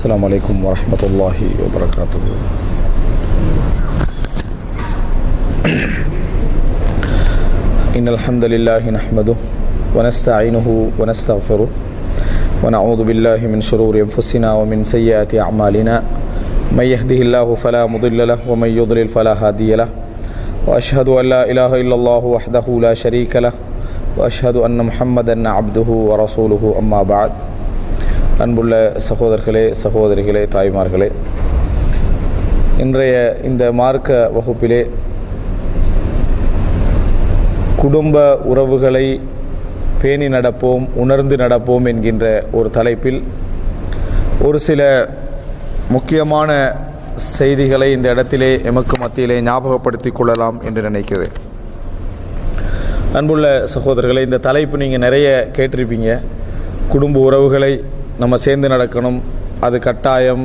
السلام عليكم ورحمة الله وبركاته. إن الحمد لله نحمده ونستعينه ونستغفره ونعوذ بالله من شرور أنفسنا ومن سيئات أعمالنا من يهده الله فلا مضل له ومن يضلل فلا هادي له وأشهد أن لا إله إلا الله وحده لا شريك له وأشهد أن محمدا عبده ورسوله أما بعد. அன்புள்ள சகோதரர்களே, சகோதரிகளே, தாய்மார்களே, இன்றைய இந்த மார்க்க வகுப்பிலே குடும்ப உறவுகளை பேணி நடப்போம், உணர்ந்து நடப்போம் என்கின்ற ஒரு தலைப்பில் ஒரு சில முக்கியமான செய்திகளை இந்த இடத்திலே எமக்கு மத்தியிலே ஞாபகப்படுத்திக் கொள்ளலாம் என்று நினைக்கிறேன். அன்புள்ள சகோதரர்களே, இந்த தலைப்பு நீங்கள் நிறைய கேட்டிருப்பீங்க. குடும்ப உறவுகளை நம்ம சேர்ந்து நடக்கணும், அது கட்டாயம்.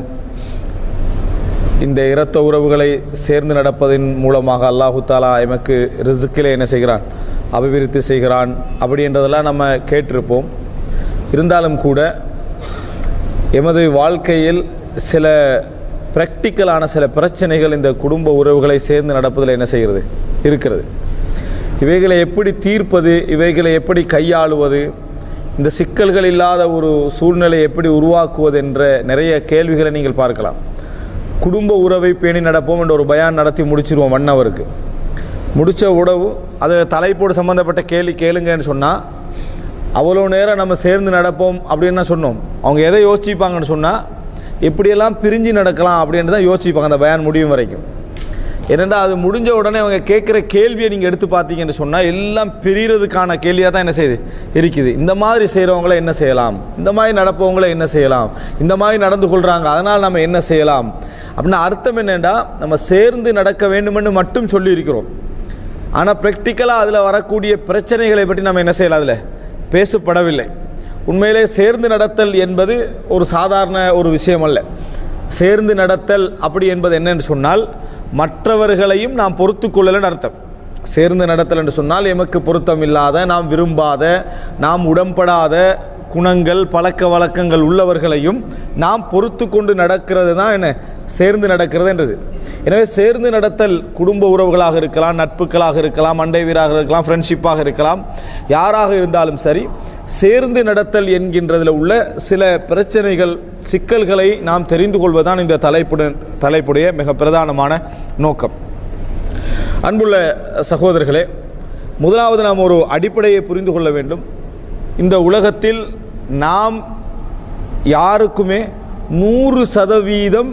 இந்த இரத்த உறவுகளை சேர்ந்து நடப்பதன் மூலமாக அல்லாஹு தாலா எமக்கு ரிஸ்கிலே என்ன செய்கிறான், அபிவிருத்தி செய்கிறான். அப்படின்றதெல்லாம் நம்ம கேட்டிருப்போம். இருந்தாலும் கூட எமது வாழ்க்கையில் சில ப்ராக்டிக்கலான சில பிரச்சனைகள் இந்த குடும்ப உறவுகளை சேர்ந்து நடப்பதில் என்ன செய்கிறது இருக்கிறது. இவைகளை எப்படி தீர்ப்பது, இவைகளை எப்படி கையாளுவது, இந்த சிக்கல்கள் இல்லாத ஒரு சூழ்நிலை எப்படி உருவாக்குவது என்ற நிறைய கேள்விகளை நீங்கள் பார்க்கலாம். குடும்ப உறவை பேணி நடப்போம் என்ற ஒரு பயான் நடத்தி முடிச்சிருவோம். 1 ஹவருக்கு முடித்த உறவு அது தலைப்போடு சம்மந்தப்பட்ட கேள்வி கேளுங்கன்னு சொன்னால் அவ்வளோ நேரம் நம்ம சேர்ந்து நடப்போம் அப்படின்னு தான் சொன்னோம். அவங்க எதை யோசிப்பாங்கன்னு சொன்னால் எப்படியெல்லாம் பிரிஞ்சு நடக்கலாம் அப்படின்ட்டு தான் யோசிப்பாங்க அந்த பயான் முடியும் வரைக்கும். ஏனென்றால் அது முடிஞ்ச உடனே அவங்க கேட்குற கேள்வியை நீங்கள் எடுத்து பார்த்தீங்கன்னு சொன்னால் எல்லாம் பிரிகிறதுக்கான கேள்வியாக தான் என்ன செய்யுது இருக்குது. இந்த மாதிரி செய்கிறவங்கள என்ன செய்யலாம், இந்த மாதிரி நடப்பவங்கள என்ன செய்யலாம், இந்த மாதிரி நடந்து கொள்கிறாங்க, அதனால் நம்ம என்ன செய்யலாம் அப்படின்னா அர்த்தம் என்னென்னா நம்ம சேர்ந்து நடக்க வேண்டுமென்று மட்டும் சொல்லியிருக்கிறோம். ஆனால் ப்ராக்டிக்கலாக அதில் வரக்கூடிய பிரச்சனைகளை பற்றி நம்ம என்ன செய்யலாம், அதில் பேசப்படவில்லை. உண்மையிலே சேர்ந்து நடத்தல் என்பது ஒரு சாதாரண ஒரு விஷயம் அல்ல. சேர்ந்து நடத்தல் அப்படி என்பது என்னென்னு சொன்னால் மற்றவர்களையும் நாம் பொறுத்து கொள்ளலன்னு அர்த்தம். சேர்ந்து நடத்தல் என்று சொன்னால் எமக்கு பொருத்தம் இல்லாத, நாம் விரும்பாத, நாம் உடன்படாத குணங்கள் பழக்க வழக்கங்கள் உள்ளவர்களையும் நாம் பொறுத்து கொண்டு நடக்கிறது தான் என்ன சேர்ந்து நடக்கிறது என்றது. எனவே சேர்ந்து நடத்தல் குடும்ப உறவுகளாக இருக்கலாம், நட்புகளாக இருக்கலாம், அண்டை வீராக இருக்கலாம், ஃப்ரெண்ட்ஷிப்பாக இருக்கலாம், யாராக இருந்தாலும் சரி, சேர்ந்து நடத்தல் என்கின்றதில் உள்ள சில பிரச்சனைகள் சிக்கல்களை நாம் தெரிந்து கொள்வதுதான் இந்த தலைப்புடைய மிக பிரதானமான நோக்கம். அன்புள்ள சகோதரர்களே, முதலாவது நாம் ஒரு அடிப்படையை புரிந்து கொள்ள வேண்டும். இந்த உலகத்தில் நாம் யாருக்குமே 100%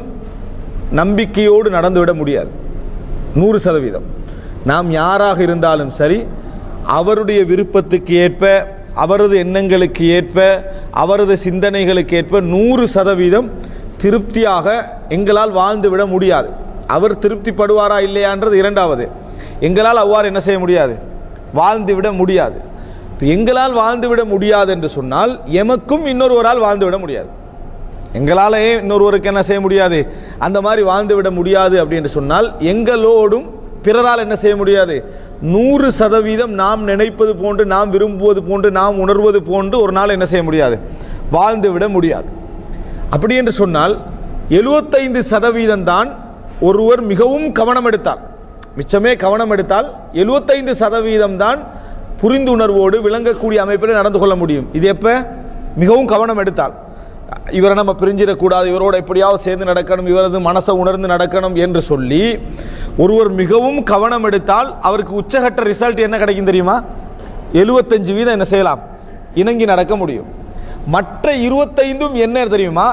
நம்பிக்கையோடு நடந்துவிட முடியாது. 100% நாம் யாராக இருந்தாலும் சரி, அவருடைய விருப்பத்துக்கு ஏற்ப, அவரது எண்ணங்களுக்கு ஏற்ப, அவரது சிந்தனைகளுக்கு ஏற்ப 100% திருப்தியாக எங்களால் வாழ்ந்துவிட முடியாது. அவர் திருப்திப்படுவாரா இல்லையான்றது இரண்டாவது. எங்களால் அவ்வாறு என்ன செய்ய முடியாது, வாழ்ந்துவிட முடியாது. எங்களால் வாழ்ந்துவிட முடியாது என்று சொன்னால் எமக்கும் இன்னொருவரால் வாழ்ந்துவிட முடியாது. எங்களாலே இன்னொருவருக்கு என்ன செய்ய முடியாது, அந்த மாதிரி வாழ்ந்துவிட முடியாது அப்படின்னு சொன்னால் எங்களோடும் பிறரால் என்ன செய்ய முடியாது. 100% நாம் நினைப்பது போன்று, நாம் விரும்புவது போன்று, நாம் உணர்வது போன்று ஒரு நாள் என்ன செய்ய முடியாது, வாழ்ந்துவிட முடியாது. அப்படி என்று சொன்னால் 75% தான் ஒருவர் மிகவும் கவனம் எடுத்தால், மிச்சமே கவனம் எடுத்தால் 75% தான் புரிந்துணர்வோடு விளங்கக்கூடிய அமைப்பில் நடந்து கொள்ள முடியும். இது எப்போ, மிகவும் கவனம் எடுத்தால். இவரை நம்ம பிரிஞ்சிடக்கூடாது, இவரோட எப்படியாவது சேர்ந்து நடக்கணும், இவரது மனசை உணர்ந்து நடக்கணும் என்று சொல்லி ஒருவர் மிகவும் கவனம் எடுத்தால் அவருக்கு உச்சகட்ட ரிசல்ட் என்ன கிடைக்கும் தெரியுமா, 75% என்ன செய்யலாம், இணங்கி நடக்க முடியும். மற்ற 25 என்ன தெரியுமா,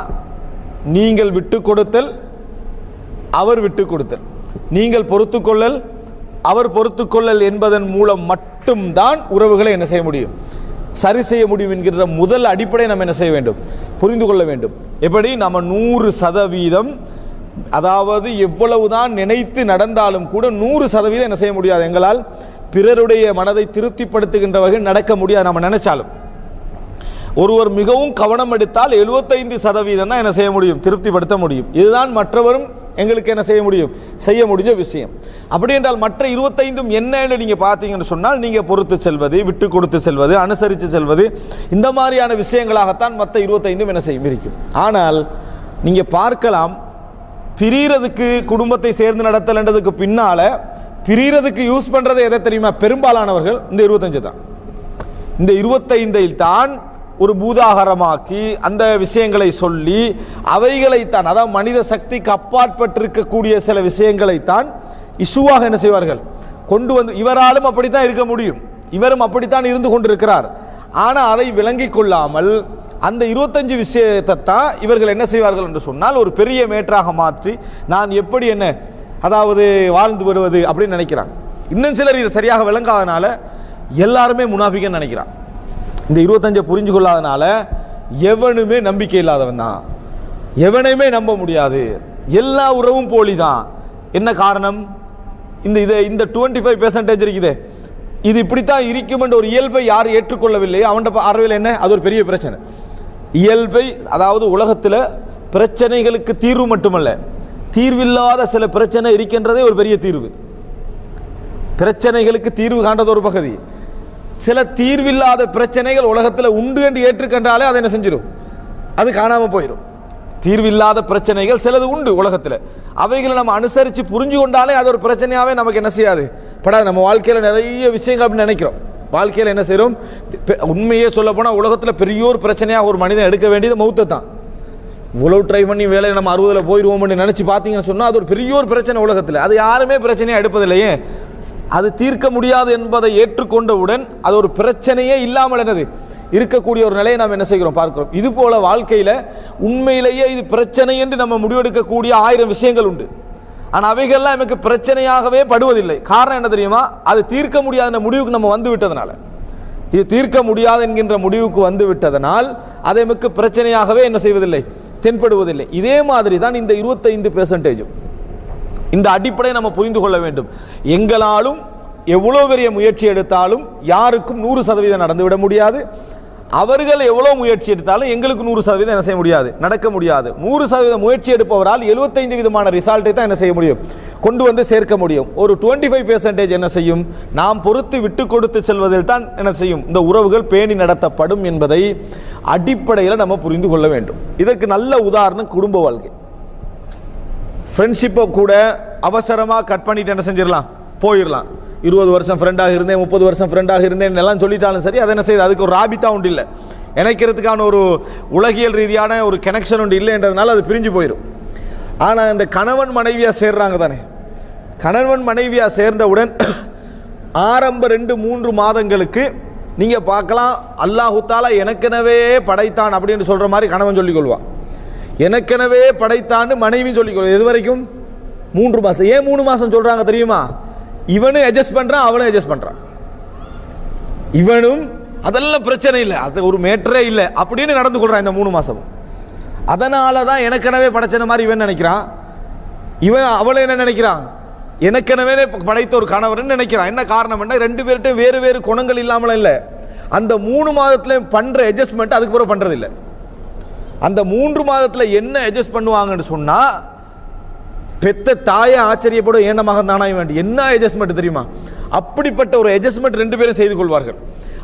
நீங்கள் விட்டு கொடுத்தல், அவர் விட்டு கொடுத்தல், நீங்கள் பொறுத்து கொள்ளல், அவர் பொறுத்து கொள்ளல் என்பதன் மூலம் மட்டும்தான் உறவுகளை என்ன செய்ய முடியும், சரி செய்ய முடியும் என்கிற முதல் அடிப்படை நம்ம என்ன செய்ய வேண்டும், புரிந்து கொள்ள வேண்டும். எப்படி நம்ம 100%, அதாவது எவ்வளவுதான் நினைத்து நடந்தாலும் கூட 100% என்ன செய்ய முடியாது, எங்களால் பிறருடைய மனதை திருப்திப்படுத்துகின்ற வகையில் நடக்க முடியாது. நம்ம நினைச்சாலும் ஒருவர் மிகவும் கவனம் எடுத்தால் 75% தான் என்ன செய்ய முடியும், திருப்திப்படுத்த முடியும். இதுதான் மற்றவரும் எங்களுக்கு என்ன செய்ய முடியும், செய்ய முடிஞ்ச விஷயம். அப்படி என்றால் மற்ற 25 என்னன்னு நீங்கள் பார்த்தீங்கன்னு சொன்னால் நீங்கள் பொறுத்து செல்வது, விட்டு கொடுத்து செல்வது, அனுசரித்து செல்வது, இந்த மாதிரியான விஷயங்களாகத்தான் மற்ற 25 என்ன செய்யும் இருக்கும். ஆனால் நீங்கள் பார்க்கலாம், பிரியறதுக்கு குடும்பத்தை சேர்ந்து நடத்தலன்றதுக்கு பின்னால் பிரியறதுக்கு யூஸ் பண்ணுறது எதை தெரியுமா? பெரும்பாலானவர்கள் இந்த 25 தான். இந்த 25 தான் ஒரு பூதாகரமாக்கி அந்த விஷயங்களை சொல்லி அவைகளைத்தான், அதாவது மனித சக்திக்கு அப்பாற்பட்டிருக்கக்கூடிய சில விஷயங்களைத்தான் இஷ்யூவாக என்ன செய்வார்கள் கொண்டு வந்து, இவராலும் அப்படித்தான் இருக்க முடியும், இவரும் அப்படித்தான் இருந்து கொண்டிருக்கிறார். ஆனால் அதை விளங்கி கொள்ளாமல் அந்த 25 விஷயத்தை தான் இவர்கள் என்ன செய்வார்கள் என்று சொன்னால் ஒரு பெரிய மேற்றாக மாற்றி நான் எப்படி என்ன அதாவது வாழ்ந்து வருவது அப்படின்னு நினைக்கிறாங்க. இன்னும் சிலர் இதை சரியாக விளங்காதனால எல்லாருமே முனாஃபிக்குன்னு நினைக்கிறான். இந்த 25 புரிஞ்சு கொள்ளாதனால எவனுமே நம்பிக்கை இல்லாதவன் தான், எவனையுமே நம்ப முடியாது, எல்லா உறவும் போலி தான். என்ன காரணம்? இந்த 25% இருக்குது, இது இப்படித்தான் இருக்கும் என்ற ஒரு இயல்பை யார் ஏற்றுக்கொள்ளவில்லையோ அவன் பார்வையில் என்ன அது ஒரு பெரிய பிரச்சனை. இயல்பை, அதாவது உலகத்தில் பிரச்சனைகளுக்கு தீர்வு மட்டுமல்ல, தீர்வில்லாத சில பிரச்சனை இருக்கின்றதே ஒரு பெரிய தீர்வு. பிரச்சனைகளுக்கு தீர்வு காண்றது ஒரு பகுதி, சில தீர்வில்லாத பிரச்சனைகள் உலகத்தில் உண்டு என்று ஏற்றுக்கொண்டாலே அதை என்ன செஞ்சிடும், அது காணாமல் போயிடும். தீர்வில்லாத பிரச்சனைகள் சிலது உண்டு உலகத்தில், அவைகளை நம்ம அனுசரித்து புரிஞ்சு கொண்டாலே அது ஒரு பிரச்சனையாகவே நமக்கு என்ன செய்யாது படாது. நம்ம வாழ்க்கையில் நிறைய விஷயங்கள் அப்படின்னு நினைக்கிறோம், வாழ்க்கையில் என்ன செய்கிறோம், உண்மையே சொல்ல போனால் உலகத்தில் பெரிய ஒரு பிரச்சனையாக ஒரு மனிதன் எடுக்க வேண்டியது மௌத்தை தான். இவ்வளவு ட்ரை பண்ணி வேலையை நம்ம 60 போயிடுவோம்னு நினச்சி பார்த்தீங்கன்னு சொன்னால் அது ஒரு பெரிய ஒரு பிரச்சனை உலகத்தில், அது யாருமே பிரச்சனையாக எடுப்பதில்லையே. அது தீர்க்க முடியாது என்பதை ஏற்றுக்கொண்டவுடன் அது ஒரு பிரச்சனையே இல்லாமல் என்னது இருக்கக்கூடிய ஒரு நிலையை நாம் என்ன செய்கிறோம் பார்க்கிறோம். இது போல வாழ்க்கையில் உண்மையிலேயே இது பிரச்சனை என்று நம்ம முடிவெடுக்கக்கூடிய 1000 விஷயங்கள் உண்டு. ஆனால் அவைகள்லாம் நமக்கு பிரச்சனையாகவே படுவதில்லை. காரணம் என்ன தெரியுமா? அது தீர்க்க முடியாத முடிவுக்கு நம்ம வந்து விட்டதனால, இது தீர்க்க முடியாது என்கின்ற முடிவுக்கு வந்து விட்டதனால் அதை நமக்கு பிரச்சனையாகவே என்ன செய்வதில்லை, தென்படுவதில்லை. இதே மாதிரி தான் இந்த 25%. இந்த அடிப்படையை நம்ம புரிந்து கொள்ள வேண்டும். எங்களாலும் எவ்வளோ பெரிய முயற்சி எடுத்தாலும் யாருக்கும் 100% நடந்துவிட முடியாது. அவர்கள் எவ்வளோ முயற்சி எடுத்தாலும் எங்களுக்கு 100% என்ன செய்ய முடியாது, நடக்க முடியாது. 100% முயற்சி எடுப்பவரால் 75 விதமான ரிசல்ட்டை தான் என்ன செய்ய முடியும், கொண்டு வந்து சேர்க்க முடியும். ஒரு 25% என்ன செய்யும், நாம் பொறுத்து விட்டு கொடுத்து செல்வதில் தான் என்ன செய்யும், இந்த உறவுகள் பேணி நடத்தப்படும் என்பதை அடிப்படையில் நம்ம புரிந்து கொள்ள வேண்டும். இதற்கு நல்ல உதாரணம் குடும்ப வாழ்க்கை. ஃப்ரெண்ட்ஷிப்பை கூட அவசரமாக கட் பண்ணிட்டு என்ன செஞ்சிடலாம், போயிடலாம். 20 வருஷம் ஃப்ரெண்டாக இருந்தேன், 30 வருஷம் ஃப்ரெண்டாக இருந்தேன் எல்லாம் சொல்லிட்டாலும் சரி, அதை என்ன செய்யுது, அதுக்கு ஒரு ராபித்தா உண்டு இல்லை, இணைக்கிறதுக்கான ஒரு உலகியல் ரீதியான ஒரு கனெக்ஷன் உண்டு இல்லைன்றதுனால அது பிரிஞ்சு போயிடும். ஆனால் இந்த கணவன் மனைவியாக சேர்றாங்க தானே, கணவன் மனைவியாக சேர்ந்தவுடன் ஆரம்ப 2-3 மாதங்களுக்கு நீங்கள் பார்க்கலாம், அல்லாஹு தஆலா எனக்கெனவே படைத்தான் அப்படின்னு சொல்கிற மாதிரி கணவன் சொல்லிக்கொள்வான், எனக்கெனவே படைத்தான்னு மனைவியும் சொல்லிக்கொள்வான். எது வரைக்கும்? 3 மாதம். ஏன் 3 மாதம் சொல்கிறாங்க தெரியுமா? இவனும் அட்ஜஸ்ட் பண்ணுறான், அவனும் அட்ஜஸ்ட் பண்ணுறான், இவனும் அதெல்லாம் பிரச்சனை இல்லை, அது ஒரு மேட்டரே இல்லை அப்படின்னு நடந்து கொள்கிறான் இந்த 3 மாதமும். அதனால தான் எனக்கெனவே படைச்சன மாதிரி இவன் நினைக்கிறான், இவன் அவளை என்ன நினைக்கிறான், எனக்கெனவே படைத்த ஒரு கணவர்னு நினைக்கிறான். என்ன காரணம்? என்ன, 2 பேர்கிட்ட வேறு வேறு குணங்கள் இல்லாமல் இல்லை, அந்த 3 மாதத்துல பண்ணுற அட்ஜஸ்ட்மெண்ட் அதுக்கு பிறகு பண்ணுறதில்லை. அந்த 3 மாதத்தில் என்ன அட்ஜஸ்ட் பண்ணுவாங்கன்னு சொன்னால் பெத்த தாயை ஆச்சரியப்படும், ஏன மகன் தானா வேண்டி என்ன அட்ஜஸ்ட்மெண்ட் தெரியுமா? அப்படிப்பட்ட ஒரு அட்ஜஸ்ட்மெண்ட் 2 பேரும் செய்து கொள்வார்கள்.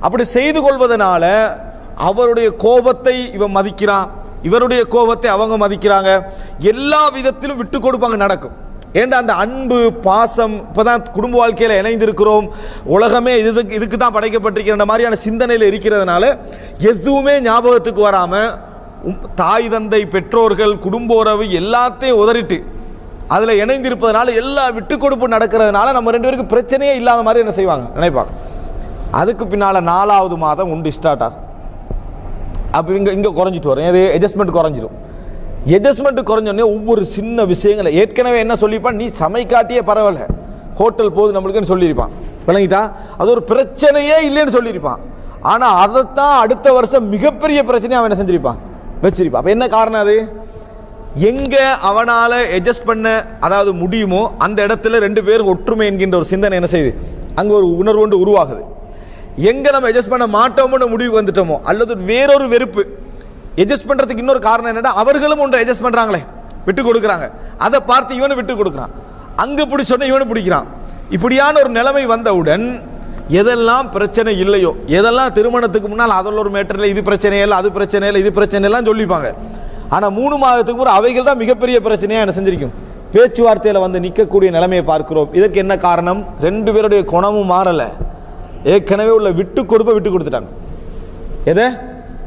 அப்படி செய்து கொள்வதனால அவருடைய கோபத்தை இவன் மதிக்கிறான், இவருடைய கோபத்தை அவங்க மதிக்கிறாங்க, எல்லா விதத்திலும் விட்டு கொடுப்பாங்க நடக்கும். ஏன்னா அந்த அன்பு பாசம், இப்போதான் குடும்ப வாழ்க்கையில் இணைந்திருக்கிறோம், உலகமே இதுக்கு தான் படைக்கப்பட்டிருக்கிற மாதிரியான சிந்தனையில் இருக்கிறதுனால எதுவுமே ஞாபகத்துக்கு வராமல் தாய் தந்தை பெற்றோர்கள் குடும்ப உறவு எல்லாத்தையும் உதறிட்டு அதில் இணைந்திருப்பதனால எல்லா விட்டு கொடுப்பு நடக்கிறதுனால நம்ம 2 பேருக்கு பிரச்சனையே இல்லாத மாதிரி என்ன செய்வாங்க, நினைப்பாங்க. அதுக்கு பின்னால் 4வது மாதம் உண்டு ஸ்டார்ட் ஆகும். அப்போ இங்கே குறைஞ்சிட்டு வரும், இது அட்ஜஸ்ட்மெண்ட் குறைஞ்சிடும். அட்ஜஸ்ட்மெண்ட் குறைஞ்சோடனே ஒவ்வொரு சின்ன விஷயங்களை ஏற்கனவே என்ன சொல்லிப்பான், நீ சமைக்காட்டியே பரவாயில்ல, ஹோட்டல் போது நம்மளுக்குன்னு சொல்லியிருப்பான், விளங்கிட்டா, அது ஒரு பிரச்சனையே இல்லைன்னு சொல்லியிருப்பான். ஆனால் அதைத்தான் அடுத்த வருஷம் மிகப்பெரிய பிரச்சனையை அவன் என்ன செஞ்சிருப்பான், வச்சிருப்பான். அப்போ என்ன காரணம்? அது எங்கே அவனால் அட்ஜஸ்ட் பண்ண அதாவது முடியுமோ அந்த இடத்துல 2 பேரும் ஒற்றுமை என்கின்ற ஒரு சிந்தனை என்ன செய்யுது, அங்கே ஒரு உணர்வு ஒன்று உருவாகுது. எங்கே நம்ம அட்ஜஸ்ட் பண்ண மாட்டோமோன்னு முடிவுக்கு வந்துட்டோமோ அல்லது வேறொரு வெறுப்பு, அட்ஜஸ்ட் பண்ணுறதுக்கு இன்னொரு காரணம் என்னன்னா அவர்களும் ஒன்று அட்ஜஸ்ட் பண்ணுறாங்களே, விட்டு கொடுக்குறாங்க, அதை பார்த்து இவனு விட்டு கொடுக்குறான், அங்கே பிடிச்சோன்னே இவனு பிடிக்கிறான். இப்படியான ஒரு நிலைமை வந்தவுடன் எதெல்லாம் பிரச்சனை இல்லையோ, எதெல்லாம் திருமணத்துக்கு முன்னால் அதில் ஒரு மேட்டரில் இது பிரச்சனை இல்லை, அது பிரச்சனை இல்லை, இது பிரச்சனை எல்லாம் சொல்லிப்பாங்க, ஆனால் 3 மாதத்துக்கு ஒரு அவைகள் தான் மிகப்பெரிய பிரச்சனையாக என்ன செஞ்சிருக்கும், பேச்சுவார்த்தையில் வந்து நிற்கக்கூடிய நிலைமையை பார்க்கிறோம். இதற்கு என்ன காரணம்? 2 பேருடைய குணமும் மாறலை. ஏற்கனவே உள்ள விட்டு கொடுப்பை விட்டு கொடுத்துட்டாங்க. எதை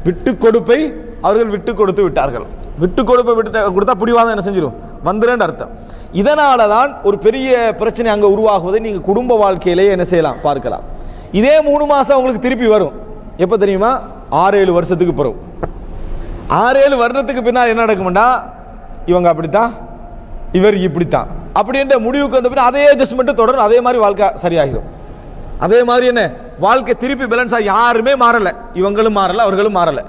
விட்டு கொடுப்பை அவர்கள் விட்டு கொடுத்து விட்டார்கள். விட்டு கொடுப்பை விட்டு கொடுத்தா பிடிவாதம் என்ன செஞ்சிடும், வந்துருன்னு அர்த்தம். இதனால தான் ஒரு பெரிய பிரச்சனை அங்கே உருவாகுவதை நீங்கள் குடும்ப வாழ்க்கையிலேயே என்ன செய்யலாம், பார்க்கலாம். இதே 3 மாதம் உங்களுக்கு திருப்பி வரும். எப்போ தெரியுமா? 6-7 வருஷத்துக்கு பிறகு. 6-7 வருடத்துக்கு பின்னால் என்ன நடக்கும்டா, இவங்க அப்படித்தான், இவர் இப்படித்தான் அப்படின்ற முடிவுக்கு வந்த பின்ன அதே அட்ஜஸ்ட்மெண்ட் தொடரும். அதே மாதிரி வாழ்க்கை சரியாகிடும். அதே மாதிரி என்ன வாழ்க்கை திருப்பி பேலன்ஸ் ஆகி யாருமே மாறலை, இவங்களும் மாறலை அவர்களும் மாறலை.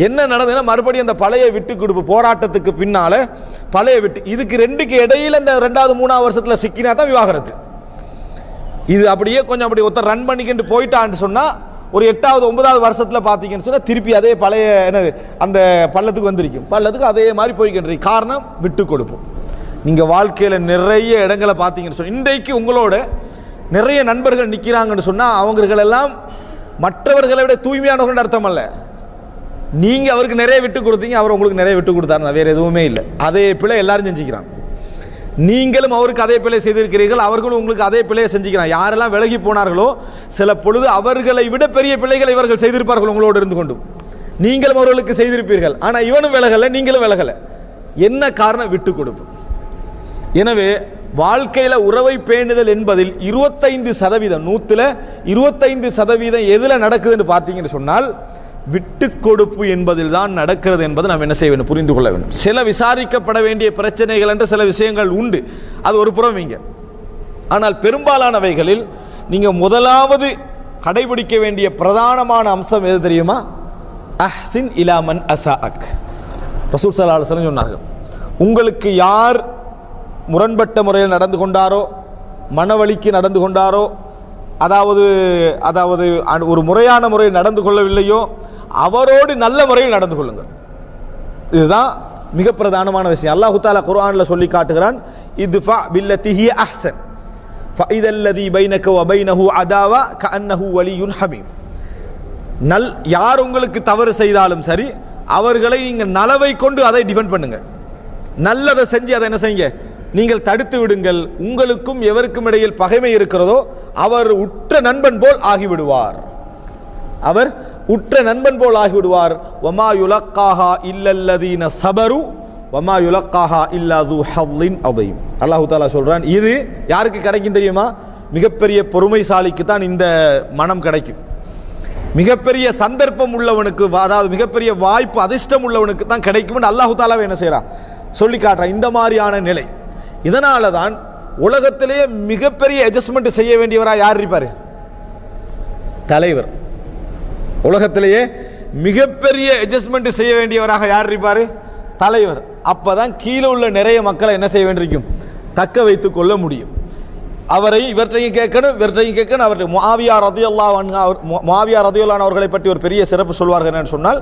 என்ன நடந்ததுன்னா மறுபடியும் அந்த பழைய விட்டு கொடுப்பு போராட்டத்துக்கு பின்னால பழைய விட்டு, இதுக்கு 2க்கு இடையில இந்த 2வது 3வது வருஷத்துல சிக்கினா தான் விவாகரத்து. இது அப்படியே கொஞ்சம் அப்படி ஒருத்தர் ரன் பண்ணிக்கிட்டு போயிட்டான்னு சொன்னா ஒரு 8வது 9வது வருஷத்துல பாத்தீங்கன்னு சொன்னா திருப்பி அதே பழைய என்னது அந்த பள்ளத்துக்கு வந்திருக்கும். பள்ளத்துக்கு அதே மாதிரி போய்கிட்டு. காரணம் விட்டு கொடுப்போம். நீங்க வாழ்க்கையில நிறைய இடங்களை பார்த்தீங்கன்னு சொன்னா இன்றைக்கு உங்களோட நிறைய நண்பர்கள் நிற்கிறாங்கன்னு சொன்னா அவர்கள் எல்லாம் மற்றவர்களை விட தூய்மையானவர்கள் அர்த்தம் அல்ல. நீங்க அவருக்கு நிறைய விட்டு கொடுத்தீங்க, அவர் உங்களுக்கு நிறைய விட்டு கொடுத்தாரு, வேற எதுவுமே இல்லை. அதே பிழை எல்லாரும் செஞ்சுக்கிறான். நீங்களும் அவருக்கு அதே பிழை செய்திருக்கிறீர்கள், அவர்களும் உங்களுக்கு அதே பிழையை செஞ்சுக்கிறான். யாரெல்லாம் விலகி போனார்களோ சில பொழுது அவர்களை விட பெரிய பிழைகளை இவர்கள் செய்திருப்பார்கள் உங்களோடு இருந்து கொண்டும். நீங்களும் அவர்களுக்கு செய்திருப்பீர்கள். ஆனா இவனும் விலகலை, நீங்களும் விலகலை. என்ன காரணம்? விட்டு கொடுப்பு. எனவே வாழ்க்கையில உறவை பேணுதல் என்பதில் 25% 100ல் 25% எதுல நடக்குதுன்னு பார்த்தீங்கன்னு சொன்னால் விட்டு கொடுப்பு என்பதில் தான் நடக்கிறது என்பதை நாம் என்ன செய்ய வேண்டும், புரிந்து கொள்ள வேண்டும். சில விசாரிக்கப்பட வேண்டிய பிரச்சனைகள் என்ற சில விஷயங்கள் உண்டு, அது ஒரு புறம் வைங்க. ஆனால் பெரும்பாலானவைகளில் நீங்க முதலாவது கடைபிடிக்க வேண்டிய பிரதானமான அம்சம் எது தெரியுமா? அஹ்சின் இலா மன் அஸாஅக். ரசூல் ஸல்லல்லாஹு அலைஹி வஸல்லம் சொன்னார்கள், உங்களுக்கு யார் முரண்பட்ட முறையில் நடந்து கொண்டாரோ, மனவழிக்கு நடந்து கொண்டாரோ, அதாவது ஒரு முறையான முறையில் நடந்து கொள்ளவில்லையோ அவரோடு நல்ல முறையில் நடந்து கொள்ளுங்கள். இதுதான் மிக பிரதானமான விஷயம். அல்லாஹ் தஆலா குர்ஆனில் சொல்லி காட்டுகிறான், இத்ஃபா பில்லதி ஹிய அஹ்ஸன் ஃபஇதல்லதி பைனக வ பைனஹு அதாவா கஅன்னஹு வலியுன் ஹமீம். யார் உங்களுக்கு தவறு செய்தாலும் சரி அவர்களை நீங்கள் நலவை கொண்டு அதை டிஃபெண்ட் பண்ணுங்க. நல்லதை செஞ்சு அதை என்ன செய்யுங்க, நீங்கள் தடுத்து விடுங்கள். உங்களுக்கும் எவருக்கும் இடையில் பகைமை இருக்கிறதோ அவர் உற்ற நண்பன் போல் ஆகிவிடுவார். அவர் உற்ற நண்பன் போல் ஆகிவிடுவார். வமா யுலக்காஹா இல்லல்லதீன சபரு வமா யுலக்காஹா இல்லா து ஹவ்லின் அதீம். அல்லாஹ் தஆலா சொல்றான், இது யாருக்கு கிடைக்கும் தெரியுமா? மிகப்பெரிய பொறுமைசாலிக்கு தான் இந்த மனம் கிடைக்கும். மிகப்பெரிய சந்தர்ப்பம் உள்ளவனுக்கு, அதாவது மிகப்பெரிய வாய்ப்பு அதிர்ஷ்டம் உள்ளவனுக்கு தான் கிடைக்கும். அல்லாஹ் தஆலா என்ன செய்றான், சொல்லி காட்டுறான் இந்த மாதிரியான நிலை. இதனால தான் உலகத்திலேயே மிகப்பெரிய அட்ஜஸ்ட்மெண்ட் செய்ய வேண்டியவராக யார் இருப்பாரு? தலைவர். உலகத்திலேயே மிகப்பெரிய அட்ஜஸ்ட்மெண்ட் செய்ய வேண்டியவராக யார் இருப்பாரு? தலைவர். அப்பதான் கீழே உள்ள நிறைய மக்களை என்ன செய்ய வேண்டியிருக்கும், தக்க வைத்துக் கொள்ள முடியும். அவரை இவற்றையும் கேட்கணும் இவற்றையும் கேட்கணும். அவர்கள் முஆவியா ரலியல்லாஹு அன்ஹு அவர்களை பற்றி ஒரு பெரிய சிறப்பு சொல்வார்கள். என்னன்னு சொன்னால்,